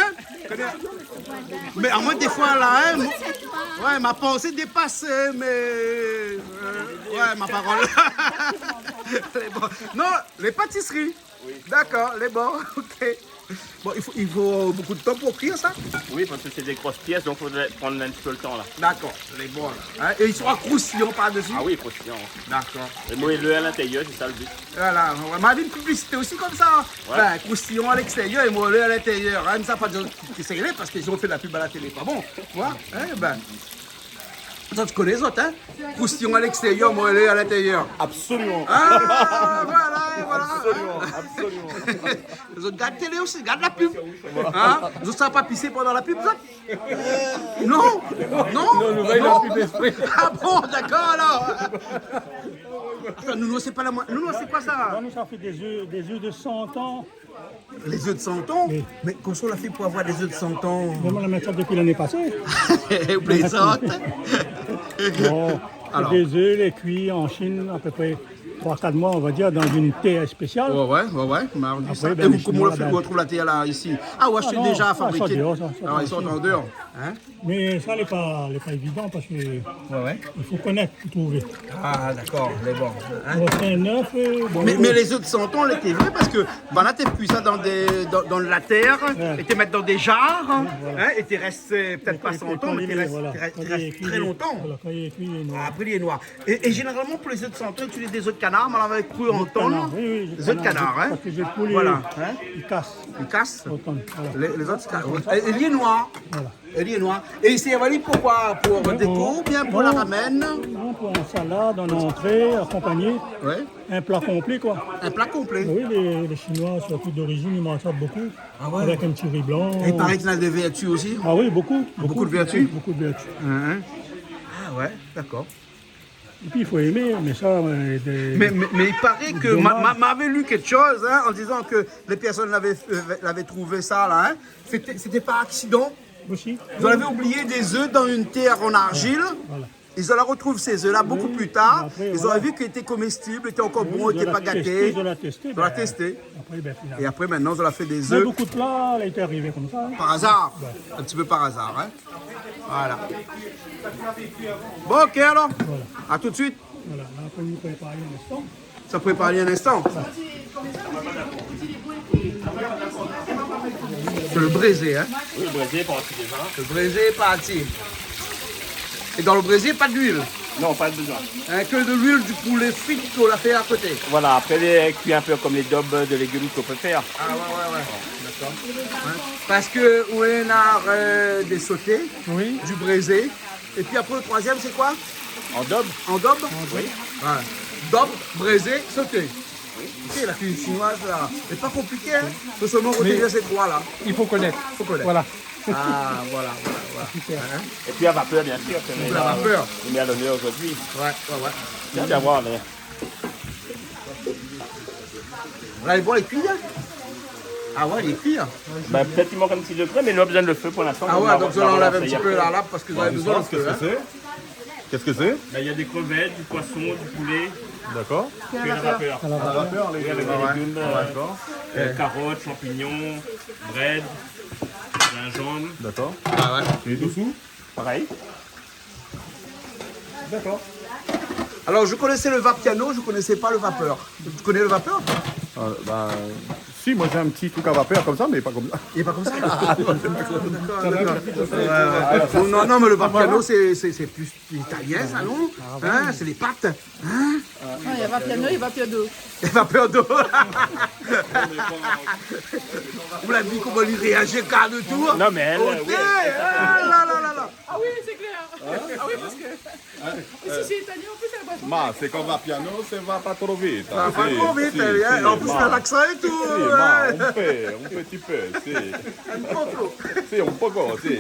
Mais à moi, des fois là, hein, ouais, ma pensée dépassée, mais. Ouais, ma parole. Les bons. Non, les pâtisseries. D'accord, les bons, ok. Bon, il faut beaucoup de temps pour cuire ça? Oui, parce que c'est des grosses pièces, donc il faudrait prendre un petit peu le temps là. D'accord, les bons là. Hein, et ils seront croustillants par-dessus? Ah oui, croustillant. D'accord. Et moelleux à l'intérieur, c'est ça le but. Voilà, on m'a dit une publicité aussi comme ça. Ouais. Ben, croustillon à l'extérieur et moelleux à l'intérieur. Hein, ça, pas de gens qui s'est parce qu'ils ont fait de la pub à la télé. Pas bon, tu vois? Hein, ben. Ça, tu connais les autres, hein? Croustillon à l'extérieur, moelleux à l'intérieur. Absolument. Ah, voilà. Absolument. Les autres gars de télé aussi, gars de la pub. Hein? Ils ne savent pas pisser pendant la pub, ça? Non? Ah bon, d'accord alors. Attends, Nounou, c'est pas la moitié. Nounou, c'est quoi ça? nous, ça fait des œufs de 100 ans. Les œufs de 100 ans? Oui. Mais comment on l'a fait pour avoir des œufs de 100 ans? Vraiment, on a mis ça depuis l'année passée. Vous plaisante? Bon, Alors. des œufs, les cuits en Chine, à peu près 3-4 mois, on va dire, dans une terre spéciale. Ouais. Comment on le fait pour retrouver la terre là, ici? Ah ouais, c'est non, déjà ça fabriqué. dehors, ça Alors, ils sont en dehors. Hein? Mais ça n'est pas évident parce qu'il Ouais. faut connaître pour trouver. Ah d'accord, mais bon. Hein? On fait un œuf, bon, Mais les œufs de 100 ans, l'étaient vrais parce que voilà, tu cuis ça dans de la terre, et tu mets dans des jarres, hein, et tu restes peut-être pas 100 ans, mais tu restes très longtemps. Voilà, quand il est cuit, il est noir. Après, il est noir. Et généralement, pour les œufs de 100 ans, tu utilises des œufs de canard, mais on avait cru entendre. Oui, Des œufs de canard, hein. Parce que j'ai poulet, Voilà. Hein? il casse. Ils cassent. Autant, voilà. Les autres, et il est noir. Voilà. Il est noir. Et il s'est avalé pourquoi? Pour déco ou bien pour la ramène? Non, pour une salade, en entrée, accompagné, Ouais. un plat complet quoi. Un plat complet. Oui, les Chinois, surtout d'origine, ils mangent ça beaucoup. Ah ouais. Avec un petit riz blanc. Et il paraît qu'il a des vertus aussi. Ah oui, beaucoup. Beaucoup de vertus? Beaucoup de vertus. Hein? Ah ouais, d'accord. Et puis il faut aimer, mais ça. Mais il paraît que m'avait lu quelque chose hein, en disant que les personnes l'avaient trouvé ça là. Hein. C'était par accident. Aussi. Ils avaient oublié des œufs dans une terre en argile. Voilà. Ils ont retrouvent ces œufs-là beaucoup plus tard. Après, Ils voilà. ont vu qu'ils étaient comestibles, étaient encore bons, Ils n'étaient ont pas gâtés. Ils ont testé. Ils ont testé. Après, finalement. Et après, maintenant, ils ont fait des Mais œufs beaucoup de plats, elle est arrivé comme ça. Hein. par hasard. Un petit peu par hasard. Hein. Voilà. Bon, ok alors. Voilà. À tout de suite. Voilà. Là, après, nous préparons un instant. Ça prépare un instant. C'est le braisé, hein? Oui, le braisé pour aussi déjà. Le braisé est parti. Et dans le braisé, pas d'huile. Non, pas besoin. Hein, que de l'huile du poulet frit qu'on a fait à côté. Voilà, après les cuits un peu comme les daubes de légumes qu'on peut faire. Ah ouais. D'accord. Ouais. Parce que on a des sautés, Oui. du braisé. Et puis après, le troisième, c'est quoi? En daube. En daube? Oui. Ouais. Daube, braisé, sauté. Ok, la cuisine chinoise, là, c'est pas compliqué. Hein? Faut seulement retenir ces trois-là. Il faut connaître. Faut connaître. Voilà. Ah, voilà. Hein? Et puis à vapeur, bien sûr. Que La vapeur. on met à l'honneur aujourd'hui. Ouais. Tiens, viens voir. Là. Là, les bois, ils cuisent. Hein? Ah ouais, ils cuisent. Ben, peut-être qu'il manque un petit degré, mais nous avons besoin de le feu pour l'instant. Ah ouais, donc on enlève un petit peu la lave parce que vous avez besoin de Qu'est-ce feu. que c'est? Qu'est-ce que c'est? Ben, il y a des crevettes, du poisson, du poulet. D'accord. Cuit à la vapeur. À la vapeur, les Oui, avec des légumes, D'accord. carottes, champignons, bread, gingembre. D'accord. Ah ouais. Et dessous? Pareil. D'accord. Alors, je connaissais le vapiano, je ne connaissais pas le vapeur. Tu connais le vapeur? Si, moi j'ai un petit truc à vapeur comme ça, mais pas comme ça. Il n'est pas comme ça. D'accord. Non, non, mais le vapiano, c'est plus italien, ça, non? Hein, c'est les pâtes. Hein? Non, il y a vapiano et vapiado. Il va peur d'eau. Vous l'avez vu comment il réagit quart de tour? Non, mais elle, Ok. oui, Ah là là là là. Ah oui, c'est clair. Ah oui, parce que si c'est italien, en plus, elle va pas. Ma, c'est comme va piano, c'est va pas trop vite. Ça va pas Si, trop vite, si, hein. si, En plus, ma. l'accent et tout. Si, Ouais. ma, un petit peu, si. Si, un poco, si.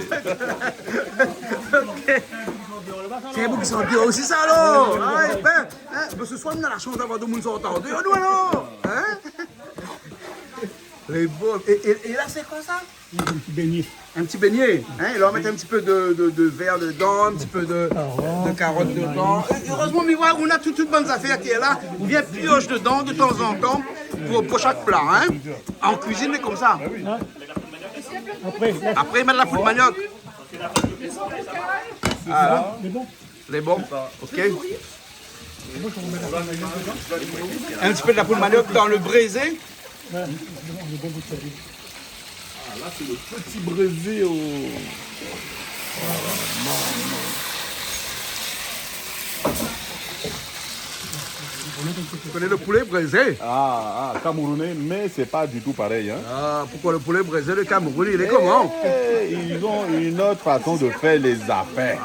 C'est vous qui sont bien aussi ça alors. Ah ouais, ben, ce soir on a la chance d'avoir deux monde entendu. Nous alors. Hein? Les beaux. Et là c'est quoi ça? Un petit beignet. Un petit beignet. Hein? Et là on met un petit peu de verre dedans, un petit peu de carottes dedans. Et heureusement, mais voilà, on a toutes bonnes affaires qui est là. On vient pioche dedans de temps en temps pour chaque plat. Hein? En cuisine, mais comme ça. Après, là, Après, mettre la poule manioc. Ah, c'est bon. les bons. Ok. Un petit peu de la poule manioc dans le braisé. Ouais, on est bon bout de service. Là, c'est le petit braisé au. Tu connais le poulet braisé? Camerounais, mais c'est pas du tout pareil. Hein. Ah, pourquoi le poulet braisé de Cameroun, il est comment? Ils ont une autre façon de faire les affaires.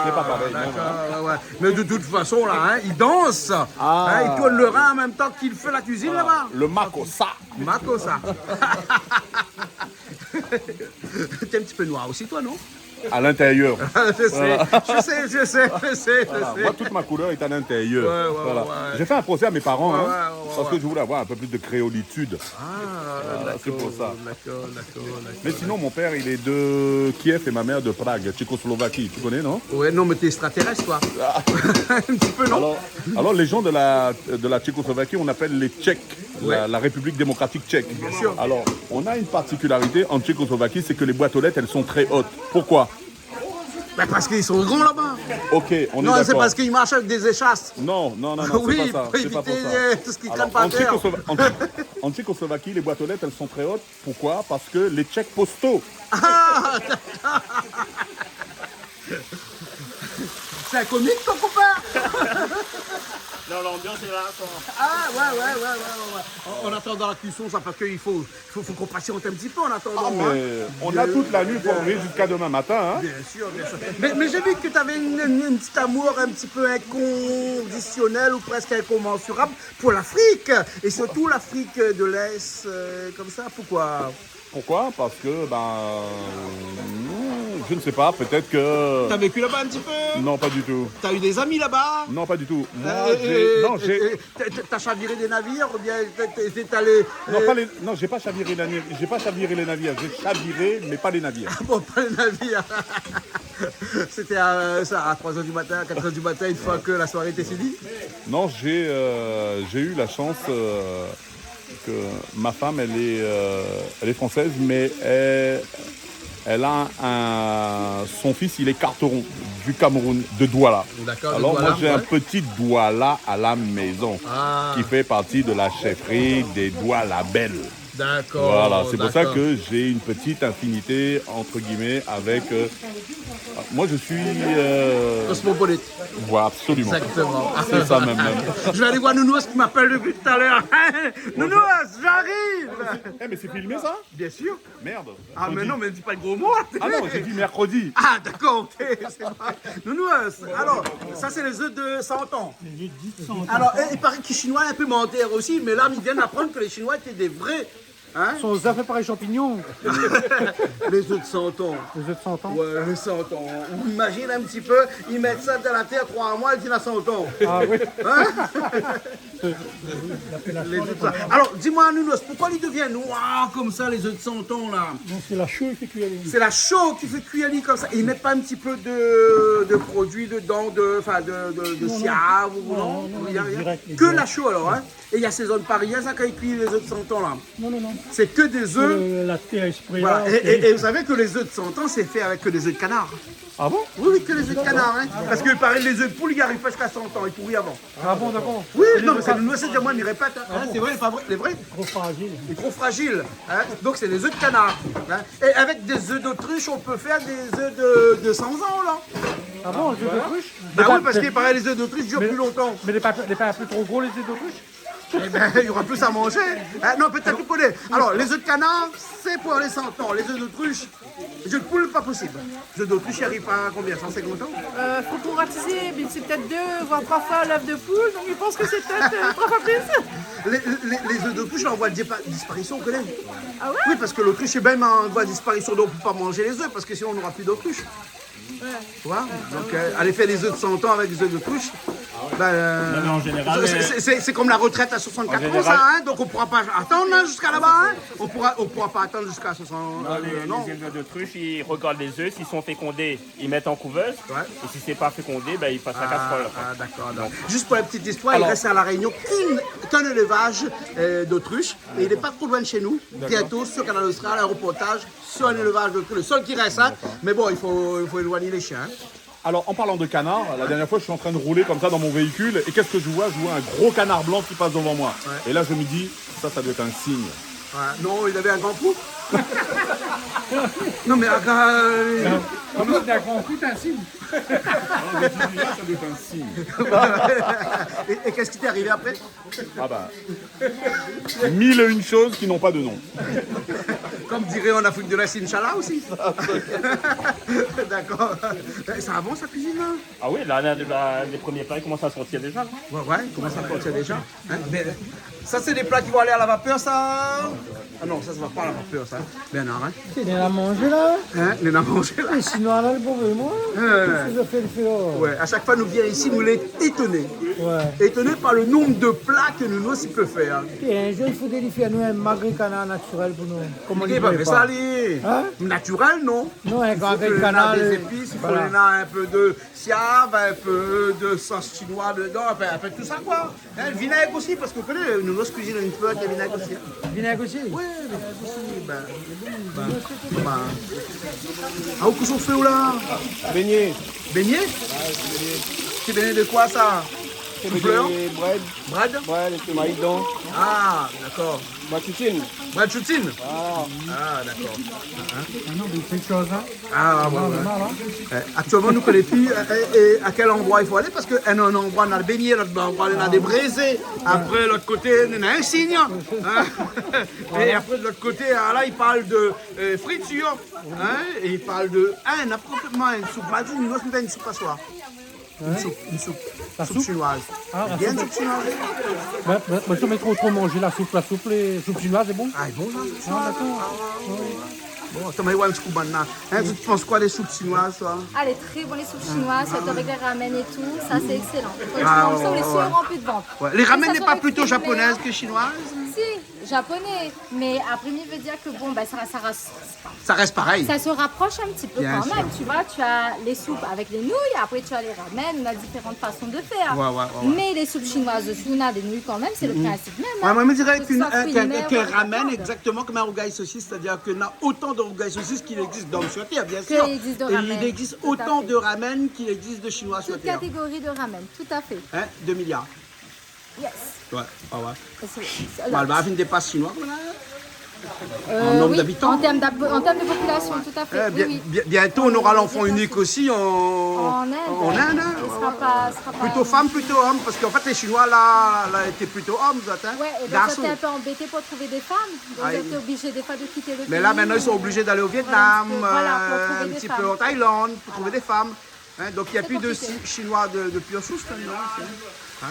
C'est pas pareil. non, non. D'accord, ouais. Mais de toute façon, là, hein, il danse. Hein, il tourne le rein en même temps qu'il fait la cuisine là-bas. Le makossa. Makossa. T'es un petit peu noir aussi, toi, non? À l'intérieur. Je sais, je sais. Moi, toute ma couleur est à l'intérieur. Ouais, Voilà. ouais. J'ai fait un procès à mes parents, hein, ouais, parce que je voulais avoir un peu plus de créolitude. C'est pour ça. D'accord. Mais sinon, mon père, il est de Kiev et ma mère de Prague, Tchécoslovaquie. Tu connais, non? Ouais, non, mais t'es extraterrestre, toi. Un petit peu, non? Alors, les gens de la Tchécoslovaquie, on appelle les Tchèques, la République démocratique tchèque. Bien sûr. Alors, on a une particularité en Tchécoslovaquie, c'est que les boîtes aux lettres, elles sont très hautes. Pourquoi? Ben, parce qu'ils sont grands là-bas. Ok, on est d'accord. Non, c'est parce qu'ils marchent avec des échasses. Non, Oui, c'est pas ça. pour C'est pas pour éviter ça. tout ce qui Alors, traîne par terre. en Tchécoslovaquie, les boîtes aux lettres, elles sont très hautes. Pourquoi? Parce que les Tchèques postaux. Ah, d'accord. C'est un comique, ton copain? Non, l'ambiance est là. Ah, ouais. On attend dans la cuisson, ça, parce qu'il faut qu'on patiente un petit peu en attendant. Ah, mais on a toute la nuit pour arriver jusqu'à demain matin. Hein? Bien sûr. Mais j'ai vu que tu avais une petite amour un petit peu inconditionnel ou presque incommensurable pour l'Afrique. Et surtout l'Afrique de l'Est, comme ça. Pourquoi? Pourquoi? Parce que, je ne sais pas, peut-être que... T'as vécu là-bas un petit peu? Non, pas du tout. T'as eu des amis là-bas? Non, pas du tout. Moi, T'as chaviré des navires ou bien t'es allé... Non, j'ai pas chaviré les navires. J'ai pas chaviré les navires. J'ai chaviré, mais pas les navires. Bon, pas les navires. C'était à 3h du matin, à 4h du matin, une fois que la soirée était finie? Non, j'ai eu la chance que ma femme, elle est française, mais elle a son fils, il est carteron du Cameroun, de Douala. D'accord, alors Douala, moi, j'ai un petit Douala à la maison qui fait partie de la chefferie des Douala Belles. D'accord. Voilà, c'est pour ça que j'ai une petite infinité, entre guillemets, avec... moi, je suis... Cosmopolite. Voilà, absolument. Exactement. C'est ça même. Je vais aller voir Nounous qui m'appelle depuis tout à l'heure. Nounous, j'arrive. Mais c'est filmé, ça? Bien sûr. Merde. Ah, mais non, mais dis pas le gros mot. Ah non, j'ai dit mercredi. Ah, d'accord, ok. C'est vrai. Nounous, alors, ça, c'est les œufs de 100 ans. Alors, il paraît que les Chinois implémentaires aussi, mais là, ils viennent d'apprendre que les Chinois étaient des vrais Hein? Sont aux affaires pareil champignons. Les œufs de santon. Les œufs de 100 ans. Ouais, les santons. On imagine un petit peu, ils mettent ça dans la terre 3 mois, ils disent la santon. Ah oui. Hein? Les œufs de santon. Alors, dis-moi, Nounos, pourquoi ils deviennent noirs comme ça, les œufs de santon, là? Non, c'est la chaux qui cuit. C'est la chaux qui fait cuire comme ça. Et ils mettent pas un petit peu de produits dedans, de siave ou non? Il y a rien. direct, Que direct. la chaux alors, hein? Et il y a ces zones parisiennes, ça, quand ils cuisent les œufs de santon, là. Non. C'est que des œufs. La terre esprit Voilà. là. Et vous savez que les œufs de santon, c'est fait avec que des œufs de canard. Ah bon? Oui, que les œufs de canard, hein. Parce que pareil, les œufs de poule, ils arrivent pas jusqu'à 100 ans, ils pourrissent avant. Ah bon, d'accord. Oui, non, mais c'est le c'est déjà moi, ils répètent. Hein. C'est vrai, les vrais. Trop fragile. Il est trop fragile. Hein. Donc c'est des œufs de canard. Hein. Et avec des œufs d'autruche, on peut faire des œufs de 100 ans, là. Ah bon, les œufs d'autruche? Bah oui, parce qu'il paraît les œufs d'autruche durent plus longtemps. Mais les pas un peu trop gros, les œufs d'autruche? Eh ben, il y aura plus à manger. Hein. Non, peut-être tu connais. Alors, les œufs de canard, c'est pour les 100 ans. Les œufs d'autruche, les œufs de poule, pas possible. Les œufs d'autruche, ils arrivent à combien? 150 ans? Faut pour ratisser, mais c'est peut-être 2 voire 3 fois l'œuf de poule, donc je pense que c'est peut-être 3 fois plus. Les œufs d'autruche, là, on voit disparition, on connaît. Ah ouais? Oui, parce que l'autruche est même en voie de disparition, donc on ne peut pas manger les œufs, parce que sinon on n'aura plus d'autruche. Tu vois? Donc, aller faire des œufs de 100 ans avec des œufs d'autruche, Non, mais en général, c'est comme la retraite à 64 ans, général- ça, hein? Donc on ne pourra pas attendre hein, jusqu'à là-bas, hein? On pourra pas attendre jusqu'à 60 ans. les éleveurs d'autruche, ils regardent les œufs. S'ils sont fécondés, ils mettent en couveuse. Ouais. Et si c'est pas fécondé, ben, ils passent à casserole. D'accord. Juste pour la petite histoire, il reste à La Réunion qu'un élevage d'autruche, et il n'est pas trop loin de chez nous. Bientôt, sur Canal Austral, un reportage sur un élevage d'autruche, le seul qui reste, hein? Mais bon, il faut éloigner les chiens. Hein. Alors, en parlant de canard, la dernière fois, je suis en train de rouler comme ça dans mon véhicule. Et qu'est-ce que je vois? Je vois un gros canard blanc qui passe devant moi. Ouais. Et là, je me dis, ça doit être un signe. Ouais. Non, il avait un grand trou. Non, mais Ah mais c'est un grand coup, un signe. Ça doit être un signe. et qu'est-ce qui t'est arrivé après? Ah bah. 1001 choses qui n'ont pas de nom. Comme dirait en Afrique de l'Est, Inch'Allah aussi. D'accord. Ça avance sa cuisine là? Ah oui, là, les premiers plats ils commencent à sortir déjà. Là. Ouais, comment ça sortir déjà? Hein? Mais, ça, c'est des plats qui vont aller à la vapeur, ça? Ah non, ça va pas à la vapeur, ça. Bernard, hein? C'est bien à manger là. Hein? Les n'a mangé là. Et sinon, là, le bon, moi. Je fais le feu. Ouais, à chaque fois, nous vient ici, nous les étonnés. Ouais. Étonnés par le nombre de plats que nous aussi peut faire. Et un jour, il faut délifier à nous un magret canard naturel pour nous. Comment Il va faire ça, les... Hein? Naturel, non? Non, un Il faut magret que canard. des épices, il faut voilà. un peu de siave, un peu de sauce chinoise dedans, un peu tout ça, quoi. Hein, le vinaigre aussi, parce que vous connaissez, nous nos cuisine une peu avec le vinaigre aussi. Hein. Vinaigre aussi? Oui, le vinaigre aussi. Ah, où qu'on fait où là? Beignet. Beignet? C'est beignet de quoi ça? Fleur? Bread. Bread? Bread avec le maïs dedans. Ah, d'accord. Matutine. Bread choutine? Ah, d'accord. Ah non, mais quelque chose, hein. Ah, ouais, ouais. Là. Actuellement, nous connaissons plus et à quel endroit il faut aller parce qu'un endroit on a le beignet, l'autre endroit on a des braisés, après l'autre côté on a un cygne, hein. Et après de l'autre côté, là il parle de friture, hein, et il parle de complètement une soupe. Vas-y, nous avons une soupe à soir. Une soupe chinoise. Ah, la Bien une soupe. soupe chinoise. Moi, je mets trop manger la soupe. Les soupes chinoises, c'est bon? Ah, bon ça? Ah, d'accord. Bon, tu m'as un coup maintenant. Hein, tu penses quoi des soupes chinoises, toi? Ah, les très bonnes les soupes chinoises, surtout avec les ramen et tout, ça c'est excellent. Quand Ah, tu manges ça, ouais, les ouais. sont remplis de ventre. Ouais. Les ramen Ça n'est sont pas les plutôt fruits japonaise meilleurs. que chinoise? Si, japonais. Mais après, il veut dire que bon, bah, Ça reste pareil. ça se rapproche un petit peu Bien quand sûr. même. Tu vois, tu as les soupes avec les nouilles, après tu as les ramen, on a différentes façons de faire. Ouais. Mais les soupes chinoises aussi, on a des nouilles quand même, c'est le principe même. Ouais, hein. moi, je me dirais Que ce soit fruits de mer, qu'un ou ramen viande. exactement comme un rougail saucisse, c'est-à-dire qu'il y a autant de rougail saucisse qu'il existe d'hommes sur terre, bien sûr. Qu'il existe de Et ramen, il existe tout à autant fait. de ramen qu'il existe de chinois sur Toute terre. catégorie de ramen, tout à fait. Hein, 2 milliards. Yes. Ouais. C'est- Bon, elle va avoir une dépasse chinoise, là. Euh, nombre oui, d'habitants. en termes de population, tout à fait. Oui, oui. Bientôt, on aura l'enfant unique aussi en En Inde. En Inde, hein. Ce sera pas Plutôt femme, plutôt homme, parce qu'en fait, les Chinois, là étaient plutôt hommes, vous êtes, hein. Ouais, et donc Garçons. j'étais un peu embêtée pour trouver des femmes. Donc Ah, j'étais obligée des fois de quitter le pays. Mais là, maintenant, ils sont obligés d'aller au Vietnam, Voilà, pour trouver un des petit femmes. peu en Thaïlande, pour trouver des femmes. Hein, donc, il n'y a C'est plus de compliqué. Chinois de pure souche, maintenant. Hein.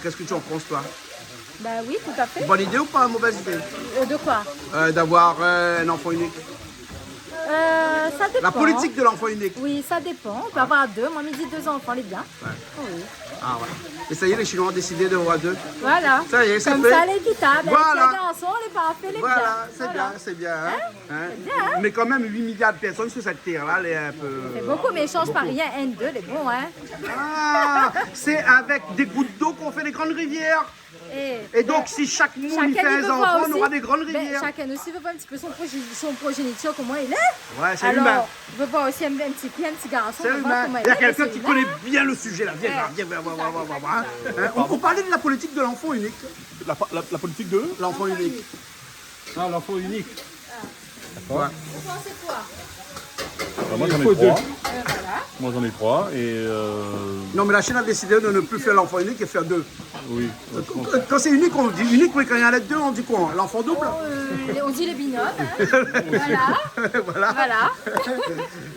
Qu'est-ce que tu en penses, toi? Bah oui, tout à fait. Bonne idée ou pas, mauvaise idée De quoi d'avoir un enfant unique? Ça dépend. La politique de l'enfant unique. Oui, ça dépend. On peut avoir 2. Moi, me dit 2 enfants, elle est bien. Ouais. Oui. Ah ouais. Et ça y est, les Chinois ont décidé de voir 2. Voilà. Ça y est, c'est Comme fait. ça, elle est équitable. Voilà. Avec les garçons, les parfaits, les Voilà, bien. c'est Voilà. bien, c'est bien. Hein? bien, hein? Mais quand même, 8 milliards de personnes sur cette terre-là, elle est un peu... C'est beaucoup, mais change pas rien. N2, les bons, hein. Ah, c'est avec des gouttes d'eau qu'on fait des grandes rivières. Et donc, si chaque monde y fait chacun y un veut voir enfant, on aussi. aura des grandes Ben, rivières. chacun aussi veut voir un petit peu son progéniture, comment il est. Ouais, c'est humain. Alors, veut voir aussi un petit fille, un petit garçon. C'est veut voir humain. comment Il y a est, quelqu'un c'est qui humain. connaît bien le sujet là. Viens, viens, viens, viens. On parlait de la politique de l'enfant unique. La politique de L'enfant unique. Ah, l'enfant unique. Ouais. Vous pensez quoi? Moi j'en ai 3. Moi j'en ai 3 et Non, mais la Chine a décidé de ne plus faire l'enfant unique et faire 2. oui. Quand c'est unique, on dit unique, mais quand il y en a 2, on dit quoi? L'enfant double? On dit les binômes. Hein. Voilà. Voilà.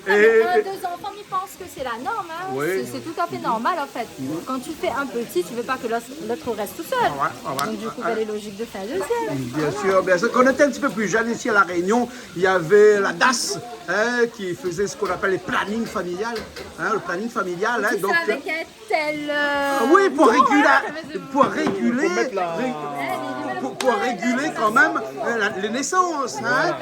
Et 2 enfants, ils pensent que c'est la norme. Hein. Oui. C'est tout à fait normal en fait. Quand tu fais un petit, tu veux pas que l'autre reste tout seul. ouais. Donc du coup, elle est logique de faire un deuxième. Bien sûr, bien sûr. Quand on était un petit peu plus jeune ici à La Réunion, il y avait la DAS qui faisait ce qu'on appelle les plannings familiales. Le planning familial. Tu Donc, sais, avec un tel. oui, pour bon, réguler, hein, pour réguler, pour réguler quand même les naissances. Hein.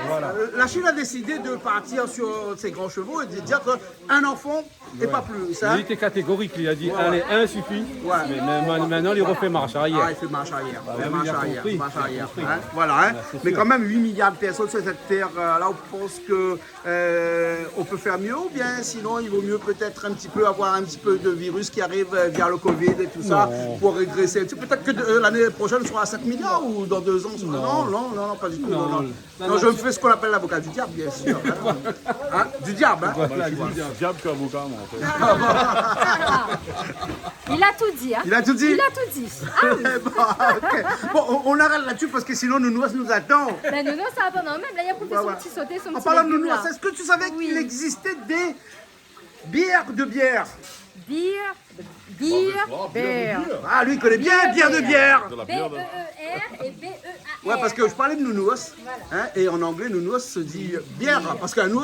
La Chine a décidé de partir sur ses grands chevaux et de dire qu'un enfant et pas plus. Hein. Il était catégorique, il a dit allez, un suffit. Ouais. Mais maintenant, il refait marche arrière. Ah, il fait marche arrière. oui, marche il a arrière, compris, marche il a arrière. compris. Hein. Voilà. Hein. Mais sûr. quand même 8 milliards de personnes sur cette terre, là, on pense que on peut faire mieux ou bien sinon il vaut mieux peut-être un petit peu avoir un petit peu de virus qui arrive via le Covid et tout ça pour régresser. Peut-être que l'année prochaine sera à 5 milliards ou dans 2 ans. Non, pas du tout. Non, je me fais ce qu'on appelle l'avocat du diable, bien sûr. Hein. Du diable, hein. Voilà, diable qu'avocat, moi en fait. Il a tout dit. Hein. Il a tout dit. Il a tout dit. Ah oui. Bon, on arrête là-dessus parce que sinon Nounouas nous attend. Ben non, ça va pas non même. Là, il a pour faire son petit sauté, son En petit parlant de légume, Nounouas, là. est-ce que tu savais qu'il existait des bières de bière? Bière. Ah, lui, il connaît bien bière de bière. De la bière de... B-E-E-R et B-E-A-R. Ouais, parce que je parlais de Nounouas, hein, et en anglais, Nounouas se dit bière, parce qu'un nous,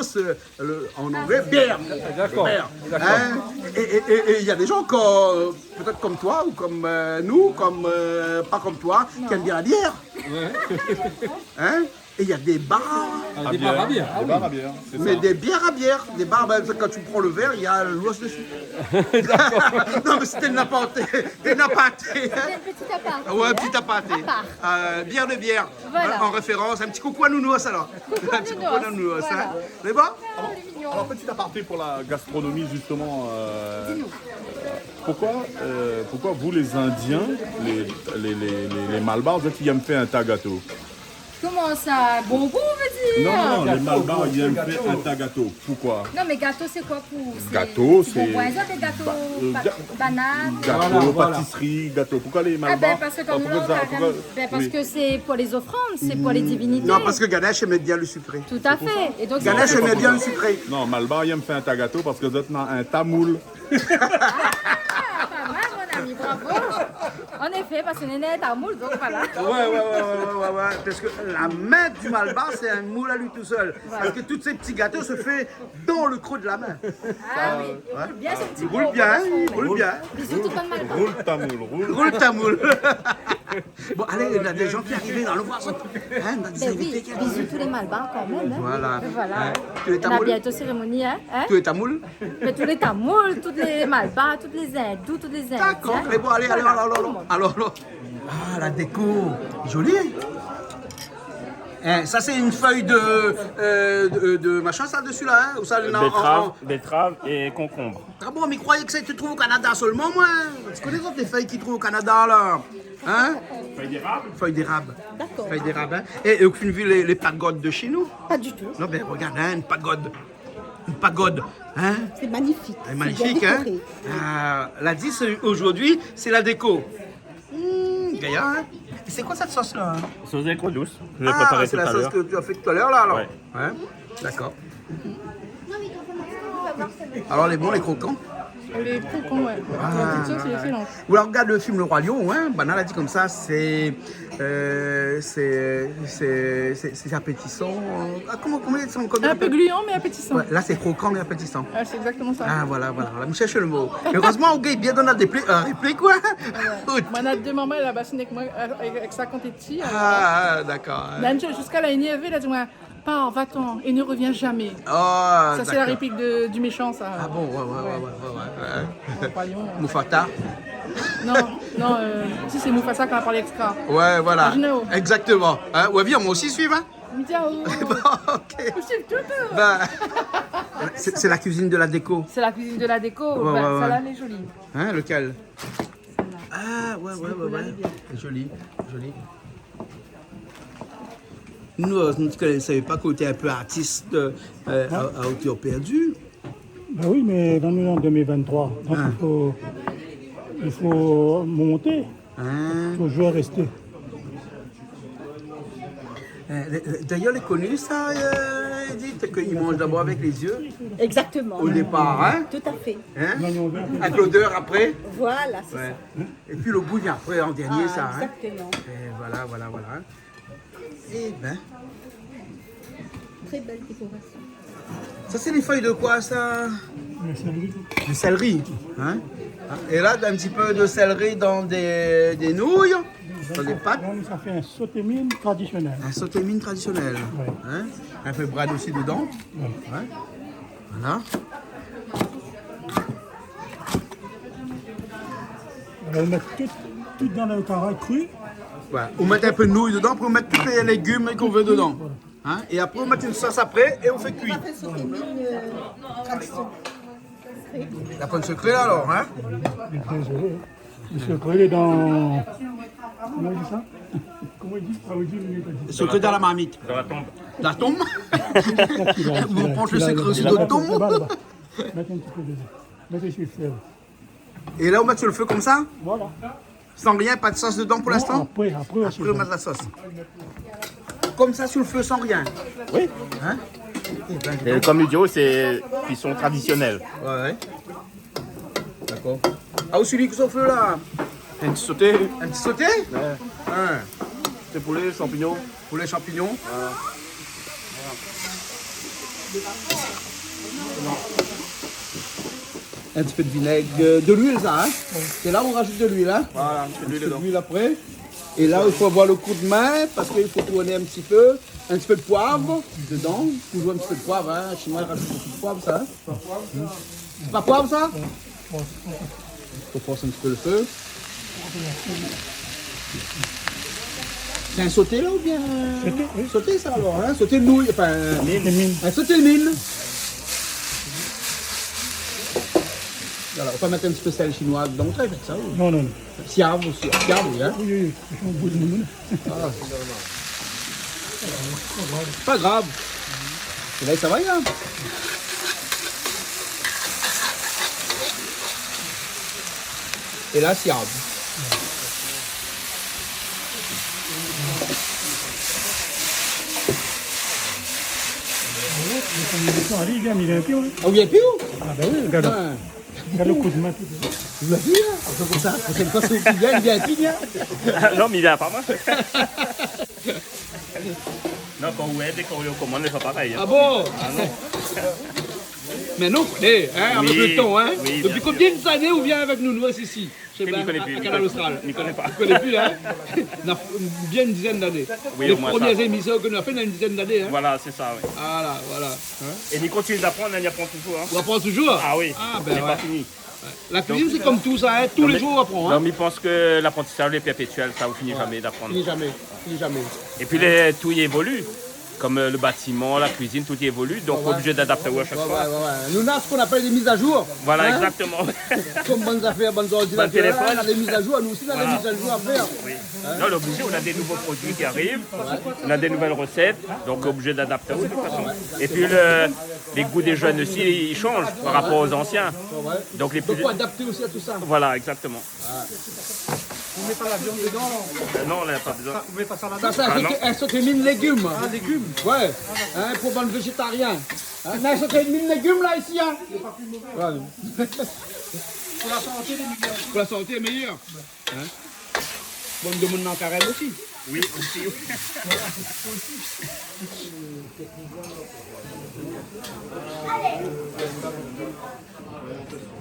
en anglais, bière. D'accord. Bière. D'accord. Hein, et il y a des gens, peut-être comme toi, ou comme nous, pas comme toi, qui aiment bien la bière. Hein? Et il y a des bars, Ah, des bars à bière. Ah Des oui. bars à bière, c'est mais ça. des bières à bière. Des bars, quand tu prends le verre, il y a l'os dessus. Non, mais c'était une napaté. Des napatés. Hein? Petit aparté. Ouais, hein. petit aparté. À part. Bière de bière. Voilà. Hein, en référence. Un petit coucou à Nounouas alors. Coucou à Un petit coucou Nounouas, à Nounouas. voilà. Hein. C'est bon? Alors petit aparté pour la gastronomie justement. Pourquoi vous les Indiens, les Malbars, vous êtes qui aiment faire un tagato? Comment ça? Bonbon, on veut dire? Non, les Malbars ils aiment faire un tagato. Pourquoi? Non, mais gâteau, c'est quoi pour? Gâteau, c'est- Bonbon, exemple, gâteau, banane. Gâteau, Voilà. pâtisserie, gâteau. Pourquoi les Ah Malbars? ben parce que comme pourquoi là, ça- carrément, pourquoi- parce oui. que c'est pour les offrandes, c'est pour les divinités. Non, parce que Ganesh aimait bien le sucré. Tout à fait. Et donc, Ganesh c'est aimait bien le sucré. Non, Malbar, il aime faire un tagato parce que vous êtes dans un tamoul. Ah, pas mal, mon ami, bravo. En effet, parce que Néné est à moule, donc voilà. Ouais. Parce que la main du Malbar, c'est un moule à lui tout seul. Parce que tous ces petits gâteaux se fait dans le creux de la main. Ah oui, il roule bien ce petit Il roule gros, bien, bon, il roule bien. Bisous, tout comme mal. Roule tamoul, roule. Roule ta moule. Bon, allez, il y a des gens qui arrivent dans le voir. Hein, on a des Ben invités oui, qui arrivent. bisous tous les malbars quand même. Hein. Voilà. Voilà. Hein, tu es On a tamoul? bientôt cérémonie, hein. Tu es ta moule? Mais tous les tamouls, tous les malbars, tous les hindous, tous les indiens. D'accord. Mais bon, allez, Voilà, alors. tout le monde. Alors. Ah, la déco. Jolie. Hein, ça, c'est une feuille de machin, ça, dessus, là, hein? Ou ça, Betterave et concombre. Ah bon, mais croyez que ça se trouve au Canada seulement, moi? Tu connais ça, les feuilles qu'ils trouvent au Canada, là? Hein? Feuille d'érable. Feuilles d'érable. D'accord. Feuilles d'érable, hein? Et aucune vu les pagodes de chez nous? Pas du tout. Non, ben regarde, hein, une pagode. Une pagode, hein? C'est magnifique. Elle est magnifique, hein? La 10 aujourd'hui, c'est la déco. Gaillard, hein? Et c'est quoi cette sauce-là? Hein? Sauce d'aigre douce. Je l'ai préparée C'est tout la à sauce l'heure. que tu as fait tout à l'heure, là, alors? Ouais. Hein? D'accord. Alors, les bons, les croquants? Les cocons, ouais. La petite sauce est excellente. Ou alors regarde le film Le Roi Lion, hein, Banal a dit comme ça, c'est appétissant. Ah, comment ils sont Un peu gluant, mais appétissant. Ouais, là c'est croquant mais appétissant. Ah, c'est exactement ça. Ah voilà, me cherche le mot. Heureusement, on est bien dans la réplique quoi. Moi, on a deux mamans, elle a bassiné avec moi, avec ça quand t'es petit. Ah, d'accord. Même jusqu'à la énervée, elle a dit, ouais, pars, va-t'en, et ne reviens jamais. Oh, Ça, c'est la d'accord. réplique du méchant, ça. Ah bon, ouais. Roi Lion. Moufata. Non, si c'est Mufasa qui a parlé extra. Ouais, voilà. Arnaud. Exactement. Hein, ouais, viens, moi aussi suivre. Hein. Miao. Bon, ok. C'est tout. Bah, c'est la cuisine de la déco. C'est la cuisine de la déco. Ouais, ouais. Celle-là, elle est jolie. Hein, lequel? Ah, ouais. Joli. Nous, on ne savait pas qu'on était un peu artiste à hauteur perdue. Ben oui, mais dans nous en 2023, donc il faut monter, Hein? toujours rester. D'ailleurs, les connus, ça, dit qu'ils mangent d'abord avec les yeux Exactement. au départ, hein? Tout à fait. Hein? L'oignon vert, Avec l'odeur après. Voilà, c'est Ouais. ça. Et puis le goût vient après en dernier, Ah, ça. Hein? exactement. Et voilà. Et ben, Très belle décoration. ça c'est les feuilles de quoi ça? le céleri. Du céleri. Hein? Et là, un petit peu de céleri dans des nouilles, dans des pâtes. Là, ça fait un sauté mine traditionnel. Un sauté mine traditionnel. Ouais. Hein? Un peu de brade aussi dedans. Ouais. Ouais. Voilà. On va mettre tout dans le carré cru. Ouais. On met un peu de nouilles dedans pour mettre tous les légumes qu'on veut dedans. Hein? Et après, on met une sauce après et on fait cuire. Après, sauté mine tradition. La pomme secrète alors, hein? Désolé. Monsieur Creux, il est dans... Comment il dit ça? Comment il dit? Ah oui, il dit. Secret dans la marmite. Dans la tombe. La tombe? Vous pensez le secret sur notre tombe? Mettez un petit peu dedans. Mettez sur le feu. Et là, on met sur le feu comme ça? Voilà. Sans rien, pas de sauce dedans pour l'instant? Après, Après, on met de la sauce. Comme ça, sur le feu, sans rien? Oui. Hein? Et comme le dit, c'est cuisson traditionnelle. Ouais. D'accord. Ah, vous suivez sur le feu là? Un petit sauté, Un petit sauté? ouais. Hein. C'est poulet, champignons. Pour les champignons. Un petit peu de vinaigre, de l'huile ça, hein? C'est là où on rajoute de l'huile, hein? Voilà, c'est Un petit l'huile peu dedans. d'huile après. Et là, il faut avoir le coup de main parce qu'il faut tourner un petit peu. Un petit peu de poivre dedans. Toujours un petit peu de poivre, hein? Les Chinois ils rajoutent beaucoup de poivre, ça. Hein? C'est pas poivre, ça? Il faut forcer un petit peu le feu. C'est un sauté là ou bien? Sauté, oui. Sauté ça alors, hein? Sauté de nouilles, enfin. Mine. Un sauté de mine. Voilà, on peut mettre un petit peu de sel chinois dedans, très bien ça. Oui. Non. Siave aussi, siave, oui, hein? Oui. Je suis au bout de moune. Pas grave. Et là, ça va, hein? Et là, siave. Allez, il vient, il est un peu. Hein. Ah, vous y plus où? Ah ben oui, regarde. Ah, Regarde le coup de main. vous l'avez vu, hein? C'est pour ça. C'est pas celui qui vient, il vient plus, hein? Non, mais il est pas moi. Non, quand vous aidez, quand vous commandez, c'est pas pareil. Hein. Ah bon? Ah non. Mais non, allez, hein, avec Oui, le temps, hein? oui, bien Depuis sûr. combien d'années vous venez avec nous ici? Je sais Je pas, m'y connais plus. à Canal Austral. Je m'y connais pas. Vous ne connaissez plus, hein? On a bien une dizaine d'années. Oui, Les au moins premières ça. émissions que nous avons fait, on a une dizaine d'années, hein? Voilà, c'est ça, oui. Voilà. Et ni continue d'apprendre, on y apprend toujours. Hein. On apprend toujours? Ah oui, Ah, c'est ben pas ouais. fini. La cuisine, c'est comme tout ça, hein? Tous les jours on apprend, hein? Non, mais je pense que l'apprentissage est perpétuel, ça vous finit jamais d'apprendre. Fini jamais. Et puis tout y évolue. Comme le bâtiment, la cuisine, tout y évolue. Donc obligé d'adapter à chaque fois. Nous, on a ce qu'on appelle des mises à jour. Voilà, hein? exactement. Comme bonnes affaires, bonnes ordinateurs. téléphone. On a des mises à jour, nous aussi, on a des mises à jour à faire. Oui. Non, on est obligé, on a des nouveaux produits qui arrivent, on a des nouvelles recettes, donc obligé d'adapter de toute façon. Et puis les goûts des jeunes aussi, ils changent par rapport aux anciens. Donc les plus... Il faut adapter aussi à tout ça. Voilà, exactement. Vous mettez pas la viande dedans? Non, on n'a pas besoin. Vous mettez pas ça là-dedans? Ça, c'est un sauté mine légumes. Ah, légumes? Ouais. Hein, pour un végétarien. Hein, un sauté mine légumes là, ici, hein? Ouais. Pour la santé, les meilleurs. Pour la santé, meilleur. Hein? Bon, on me demande dans carême aussi. Oui, aussi.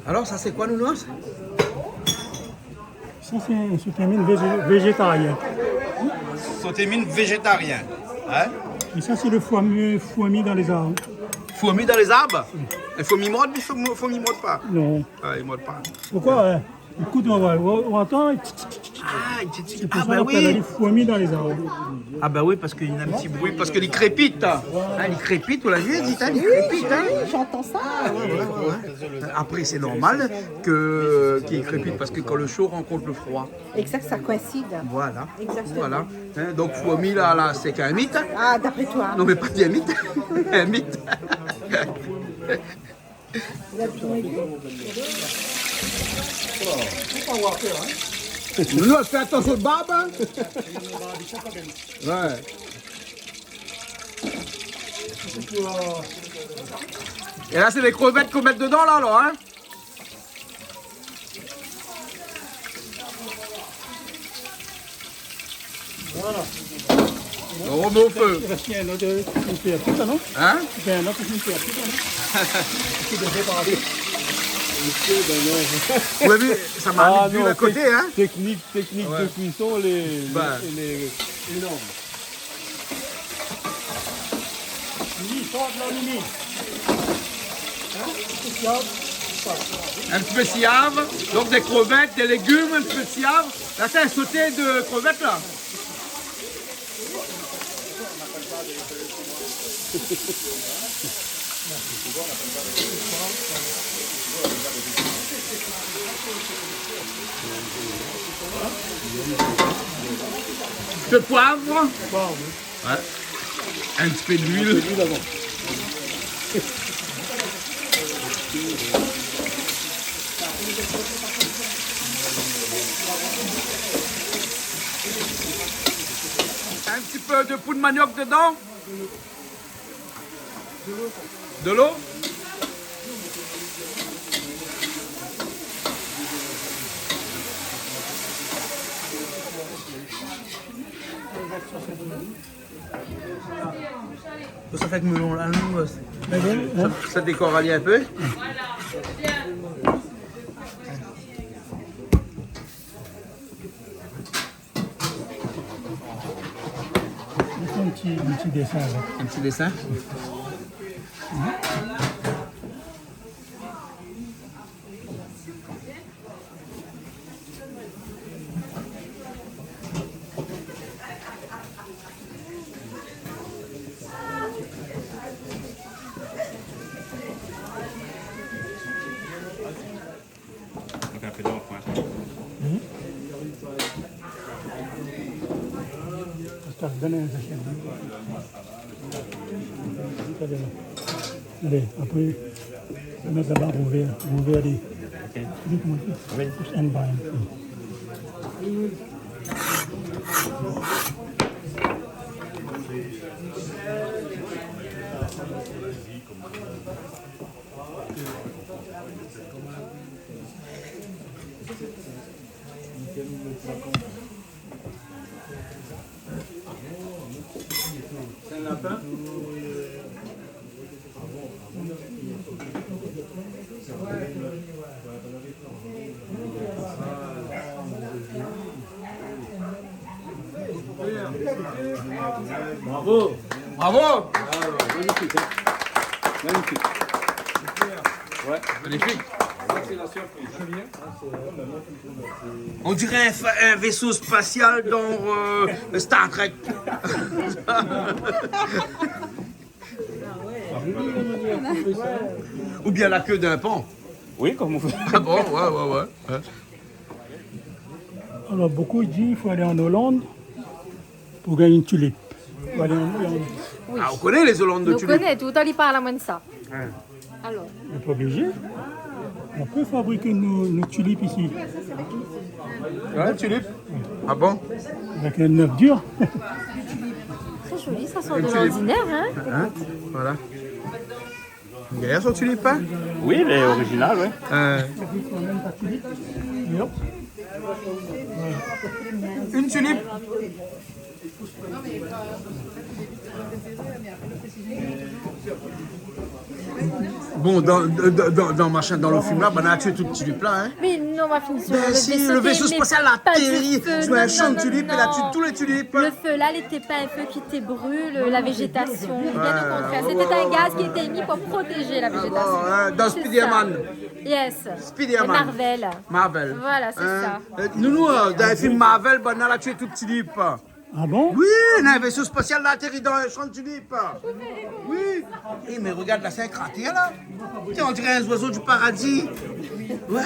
Alors, ça c'est quoi, Nounours? Ça, c'est un sautémine végétarien. Sautémine végétarien. Hein? Et ça, c'est le foie mis dans les arbres. Fourmis dans les arbres? Il faut m'y mordre, il faut m'y mordre pas. Non. Ah, il morde pas. Pourquoi écoute, on entend. Ah, C'est pour ça qu'on appelle les foie mis dans les arbres. Ah bah oui, parce qu'il y a un petit bruit, parce qu'il crépite. Hein, il crépite, on l'a vu, dit, il crépite. Hein. J'entends ça. Après, c'est normal qu'il crépite, parce que quand le chaud rencontre le froid. Exact, ça coïncide. Voilà. Exactement. Voilà. Hein, donc, fourmi, là, c'est qu'un mythe. Ah, d'après toi. Non, mais pas un mythe. Un mythe. Non, fais attention au barbe. Hein. Ouais. Et là, c'est les crevettes qu'on met dedans, là, alors, hein. Voilà. On remet au feu. Il reste un autre une pierre, tout ça, non? Hein? Il y a un autre une pierre, tout ça, non? C'est de préparer. Vous avez vu, ça m'a mis à côté, hein? Technique de cuisson, les Énorme. Mimi, sors de la Mimi. Un petit peu siave, donc des crevettes, des légumes, un petit peu de siave. Là, c'est un sauté de crevettes, là. De poivre. Ouais. Un petit peu d'huile. Un petit peu de poudre de manioc dedans. De l'eau. Ça fait que melon là, ça décore un peu. Un petit dessin. Là. Un petit dessin. Donc un peu d'eau au point. Ça te donne un sachet. Allez, après, on va mettre la barre ouverte. Ouvert les. Push and bind. C'est un lapin. Bravo. Bravo. Magnifique. Hein. Magnifique. Ouais. Magnifique. C'est la surprise. On dirait un vaisseau spatial dans Star Trek. Ou bien la queue d'un pan. Oui, comme on fait. Ah bon, ouais. Alors, beaucoup disent qu'il faut aller en Hollande pour gagner une tulipe. Il faut aller en Hollande. Ah, on connaît les Hollandes de Nous tulipes. connaissons, tout le temps, il parle à moi de ça. Alors, On n'est pas obligé. On peut fabriquer nos tulipes ici. Ouais, tulipes. Ah bon? Avec un œuf dur. c'est joli, ça sort de l'ordinaire, hein? Hein? Voilà. Il y a son tulipe, hein? Oui, mais original, oui. Une tulipe. Bon, dans le film là, on a tué toute tulipe là, hein? Mais non, on va finir sur Ben si, le vaisseau spatial a atterri sur un champ de tulipes et a tué tous les tulipes. Le feu là, n'était pas un feu qui te brûle la végétation. Bien au contraire, c'était un gaz qui était émis pour protéger la végétation. Dans C'est Spider-Man. ça. Yes. Spider-Man. Et Marvel. Marvel. Voilà, c'est ça. Nous, dans le film Marvel, on a tué toute tulipe. Ah bon? Oui, on a un vaisseau spatial là atterri dans un champ de tulipes. Oui. Eh, mais regarde là, c'est un cratère là. Tiens, on dirait un oiseau du paradis. Ouais.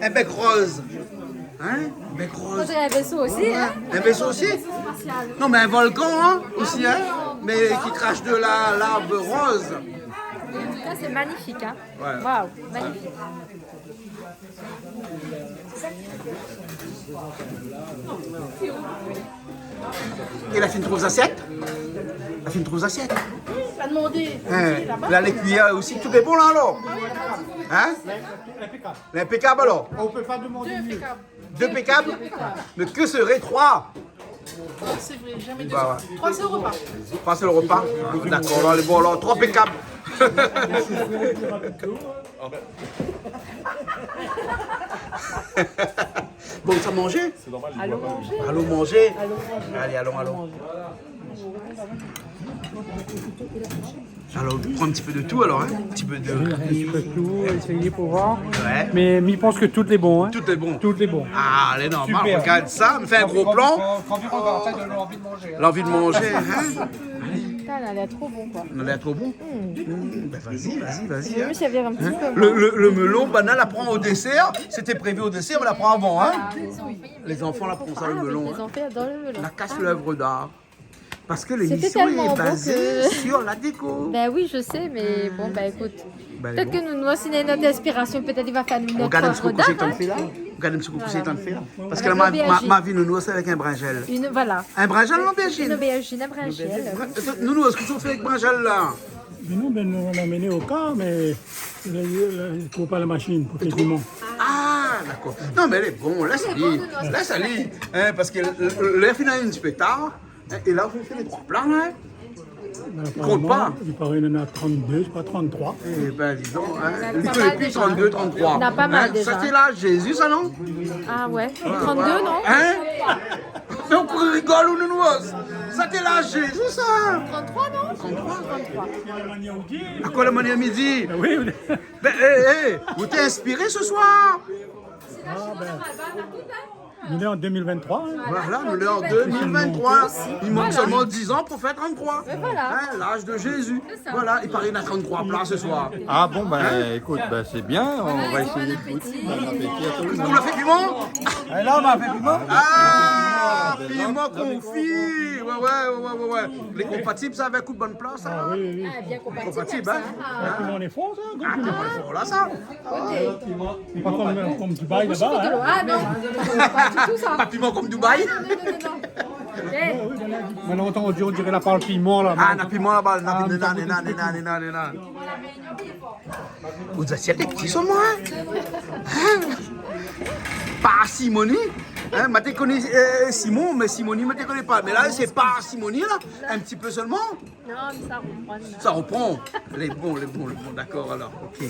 Un bec rose. Hein? Un bec Moi, rose. j'ai un vaisseau aussi, hein. Un vaisseau aussi? Spatial. Non, mais un volcan hein, aussi, hein? Mais qui crache de l'arbre rose. En tout cas, c'est magnifique, hein. Ouais. Waouh, magnifique. Et la fine trouve assiette? La fine trouve assiette? Il a demandé. Hein? Là, les cuillères aussi, tout est bon là alors? Hein? L'impeccable alors? On ne peut pas demander mieux. Deux impeccables? Mais que serait trois? C'est vrai, jamais deux. Bah, 3 c'est au repas. Trois c'est le repas? D'accord, alors, bon, alors, trois impeccables. Bon, ça manger? Allons manger. Allons manger? Allez, allons. Alors, on prend un petit peu de tout alors, hein? Un petit peu de... Un petit peu de tout, essayer pour voir. Ouais. Mais je pense que tout est bon. Hein. Tout est bon. Tout est bon. Ah, elle est normale, regarde ça, me fait un gros plan. L'envie de manger, hein? Putain, elle a l'air trop bon, quoi. On a l'air trop bon. Ben vas-y. Je vais me servir un petit peu. Le melon, banane, la prend au dessert. C'était prévu au dessert, on la prend avant, hein? Les enfants la prennent ça, le melon. Les hein. enfants adorent le melon. La casse l'œuvre d'art. Parce que C'était l'émission tellement est bon basée que- sur la déco. Ben oui, je sais, mais bon, ben écoute. Ben, Peut-être bon. que nous, aussi, notre inspiration, peut-être il va faire notre Regarde un petit peu redard, coucher tant hein. de fait là. Regarde un petit peu coucher tant de fait là. Parce que Avec là, l'aubergine. ma vie nounou, c'est avec un bringel. Voilà. Un bringel ou Une l'aubergine? aubergine, un brinchel. Nounou, est-ce que tu fais avec bringel là? Mais non, ben, nous, on a mené au cas, mais il ne faut pas la machine pour faire du monde. Ah, d'accord. Non, mais elle est bon, laisse aller. Laisse aller. Hein, parce que l'air final est un petit peu tard. Hein, et là, vous faites les trois plans, hein? Compte pas. Il paraît qu'il y en a 32, je crois 33. Eh ben, dis donc, hein. On a Il pas peut mal depuis déjà. 32, 33. On a pas mal Hein, déjà. Ça, c'est là, Jésus, ça, non? Ah ouais. 32, non? Hein? Mais on rigole ou nous? Ça, c'est là, Jésus, ça? 33, non? 33. À quoi la monnaie à midi? Oui, Ben, vous t'es inspiré ce soir? il est en 2023. Hein. Voilà, nous sommes en 2023. Il manque seulement 10 ans pour faire 33. voilà. Hein, l'âge de Jésus. Voilà, il paraît qu'il y en a 33 plats ce soir. Ah bon, ben écoute, ben, c'est bien, on va essayer. On l'a fait piment? Là, on a fait piment. Ah, piment confit. Ouais. Les compatibles, ça avait un coup de bonne place. Hein? Oui. Ah, bien compatible. Compatible, hein? Comment on est fort, ça? Ah, voilà ça. C'est pas comme Dubaï là-bas. Hein. Ah non, pas du tout ça. Pas piment comme Dubaï. Non. Eh, Maintenant, on dirait la parle piment là. Ah, on a piment là-bas. Nana. Vous assiettes des petits seulement, hein? Parcimonie. Hein, je connais Simon, mais Simonie, je ne connais pas. Mais là, c'est parcimonie, là. Un petit peu seulement. non, mais ça reprend. Ça reprend. Les bons. D'accord, alors. Ok.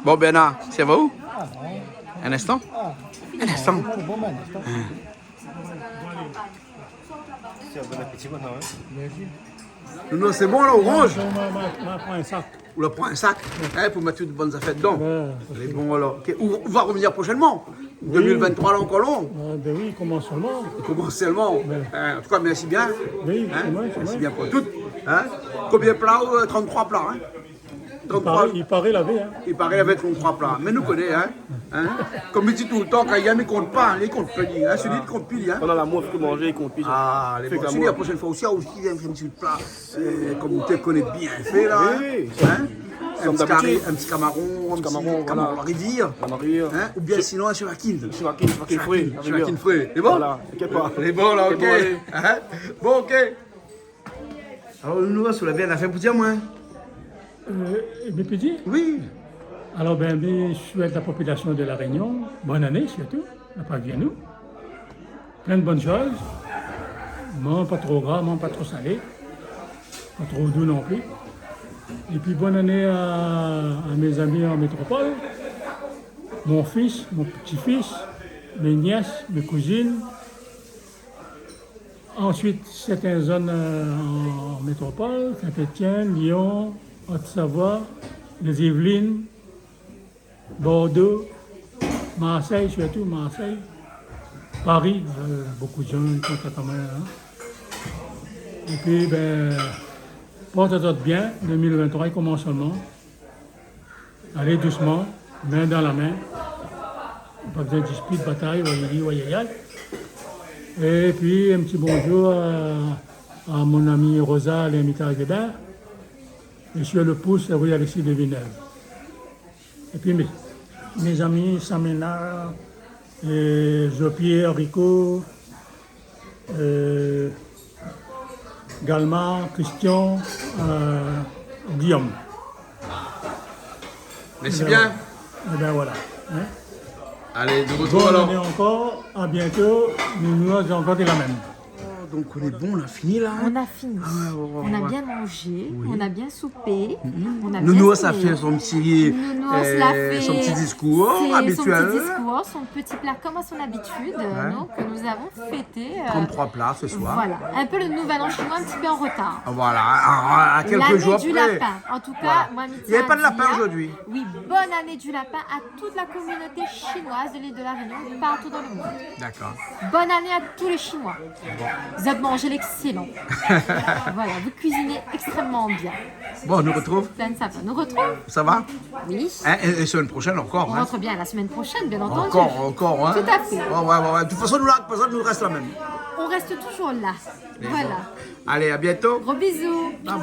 Bon, Bernard, ça va où? Un instant? Un instant. Non, c'est bon, là, orange. On prend un sac. On la prend un sac hein, pour mettre toutes de bonnes affaires dedans. Ouais, Les bons, alors. Ok. On va revenir prochainement. 2023, là, encore long. ben oui, comment seulement. Comment seulement? En tout cas, merci bien. Oui, Hein? c'est moi. Merci bien pour toutes. Hein? Combien de plats? 33 plats. Hein? 33. Il paraît laver. Hein. Il paraît avec 33 plats. Mais nous connaissons. Hein? Comme il dit tout le temps, quand il y a mes comptes pas, il compte plus. Hein? Celui qui compte plus. Hein? Pendant la mouffe que manger, il compte plus. Ah, les Fait bons. que la Celui la mouffe. prochaine fois aussi, il y a aussi un petit plat. Comme on te connaît bien fait là. Oui. Hein? Un petit d'habitude. un petit camaron, un petit camaron, camaron voilà. à rivière. La Marie. Hein? Ou bien sinon un chevaquin. Chirakin frais. Chevaquin frais. C'est bon? Voilà, t'inquiète pas. C'est bon là, ok. C'est bon, allez. Hein? Bon, ok. Alors, nous, on la bien, on a fait pour dire moins. Mes petits, Oui. alors ben, je souhaite à la population de La Réunion, bonne année surtout, pas bien nous. Plein de bonnes choses. Non, pas trop gras, non, pas trop salé. Pas trop doux non plus. Et puis bonne année à mes amis en métropole. Mon fils, mon petit-fils, mes nièces, mes cousines. Ensuite, certaines zones en métropole, Saint-Étienne, Lyon, Haute-Savoie, les Yvelines, Bordeaux, Marseille, surtout Marseille, Paris, beaucoup de gens ils comptent quand même. Hein. Et puis, ben, portez-vous bien, 2023, il commence seulement. Allez doucement, main dans la main. Pas besoin de dispute, bataille, voyez. Et puis, un petit bonjour à mon ami Rosa, à l'Ermitage des Bains. Et sur le pouce, rue Alexis de Villeneuve. Et puis mes amis Samena, Jo-Pierre, Rico, Galma, Christian, Guillaume. Merci Et ben bien. voilà. Et ben voilà. Hein. Allez, de retour Bonne alors. année encore, à bientôt. Nous avons encore de la même. Donc, on est bon, on a fini là. On a fini. On a bien mangé, on a bien soupé, on a bien Nounou, ça fumé. fait son petit, Nounours l'a fait. son petit discours C'est habituel. Son petit discours, son petit plat comme à son habitude, donc, que nous avons fêté. 33 plats ce soir. Voilà, un peu le nouvel an chinois, un petit peu en retard. Voilà, à quelques L'année jours du près. lapin. En tout cas, Voilà. moi, Il n'y avait pas de lapin aujourd'hui. Oui, bonne année du lapin à toute la communauté chinoise de l'île de la Réunion, partout dans le monde. D'accord. Bonne année à tous les Chinois. Vous avez mangé l'excellent. Voilà, vous cuisinez extrêmement bien. Bon, on nous retrouve. Plein de sapin. Nous retrouve. Ça va? Oui. Hein, et semaine prochaine encore. On Hein. rentre bien la semaine prochaine, bien entendu. Encore. Hein. Tout à fait. Ouais. De toute façon, nous, nous reste la même. On reste toujours là. Voilà. Allez, à bientôt. Gros bisous. Bye bye.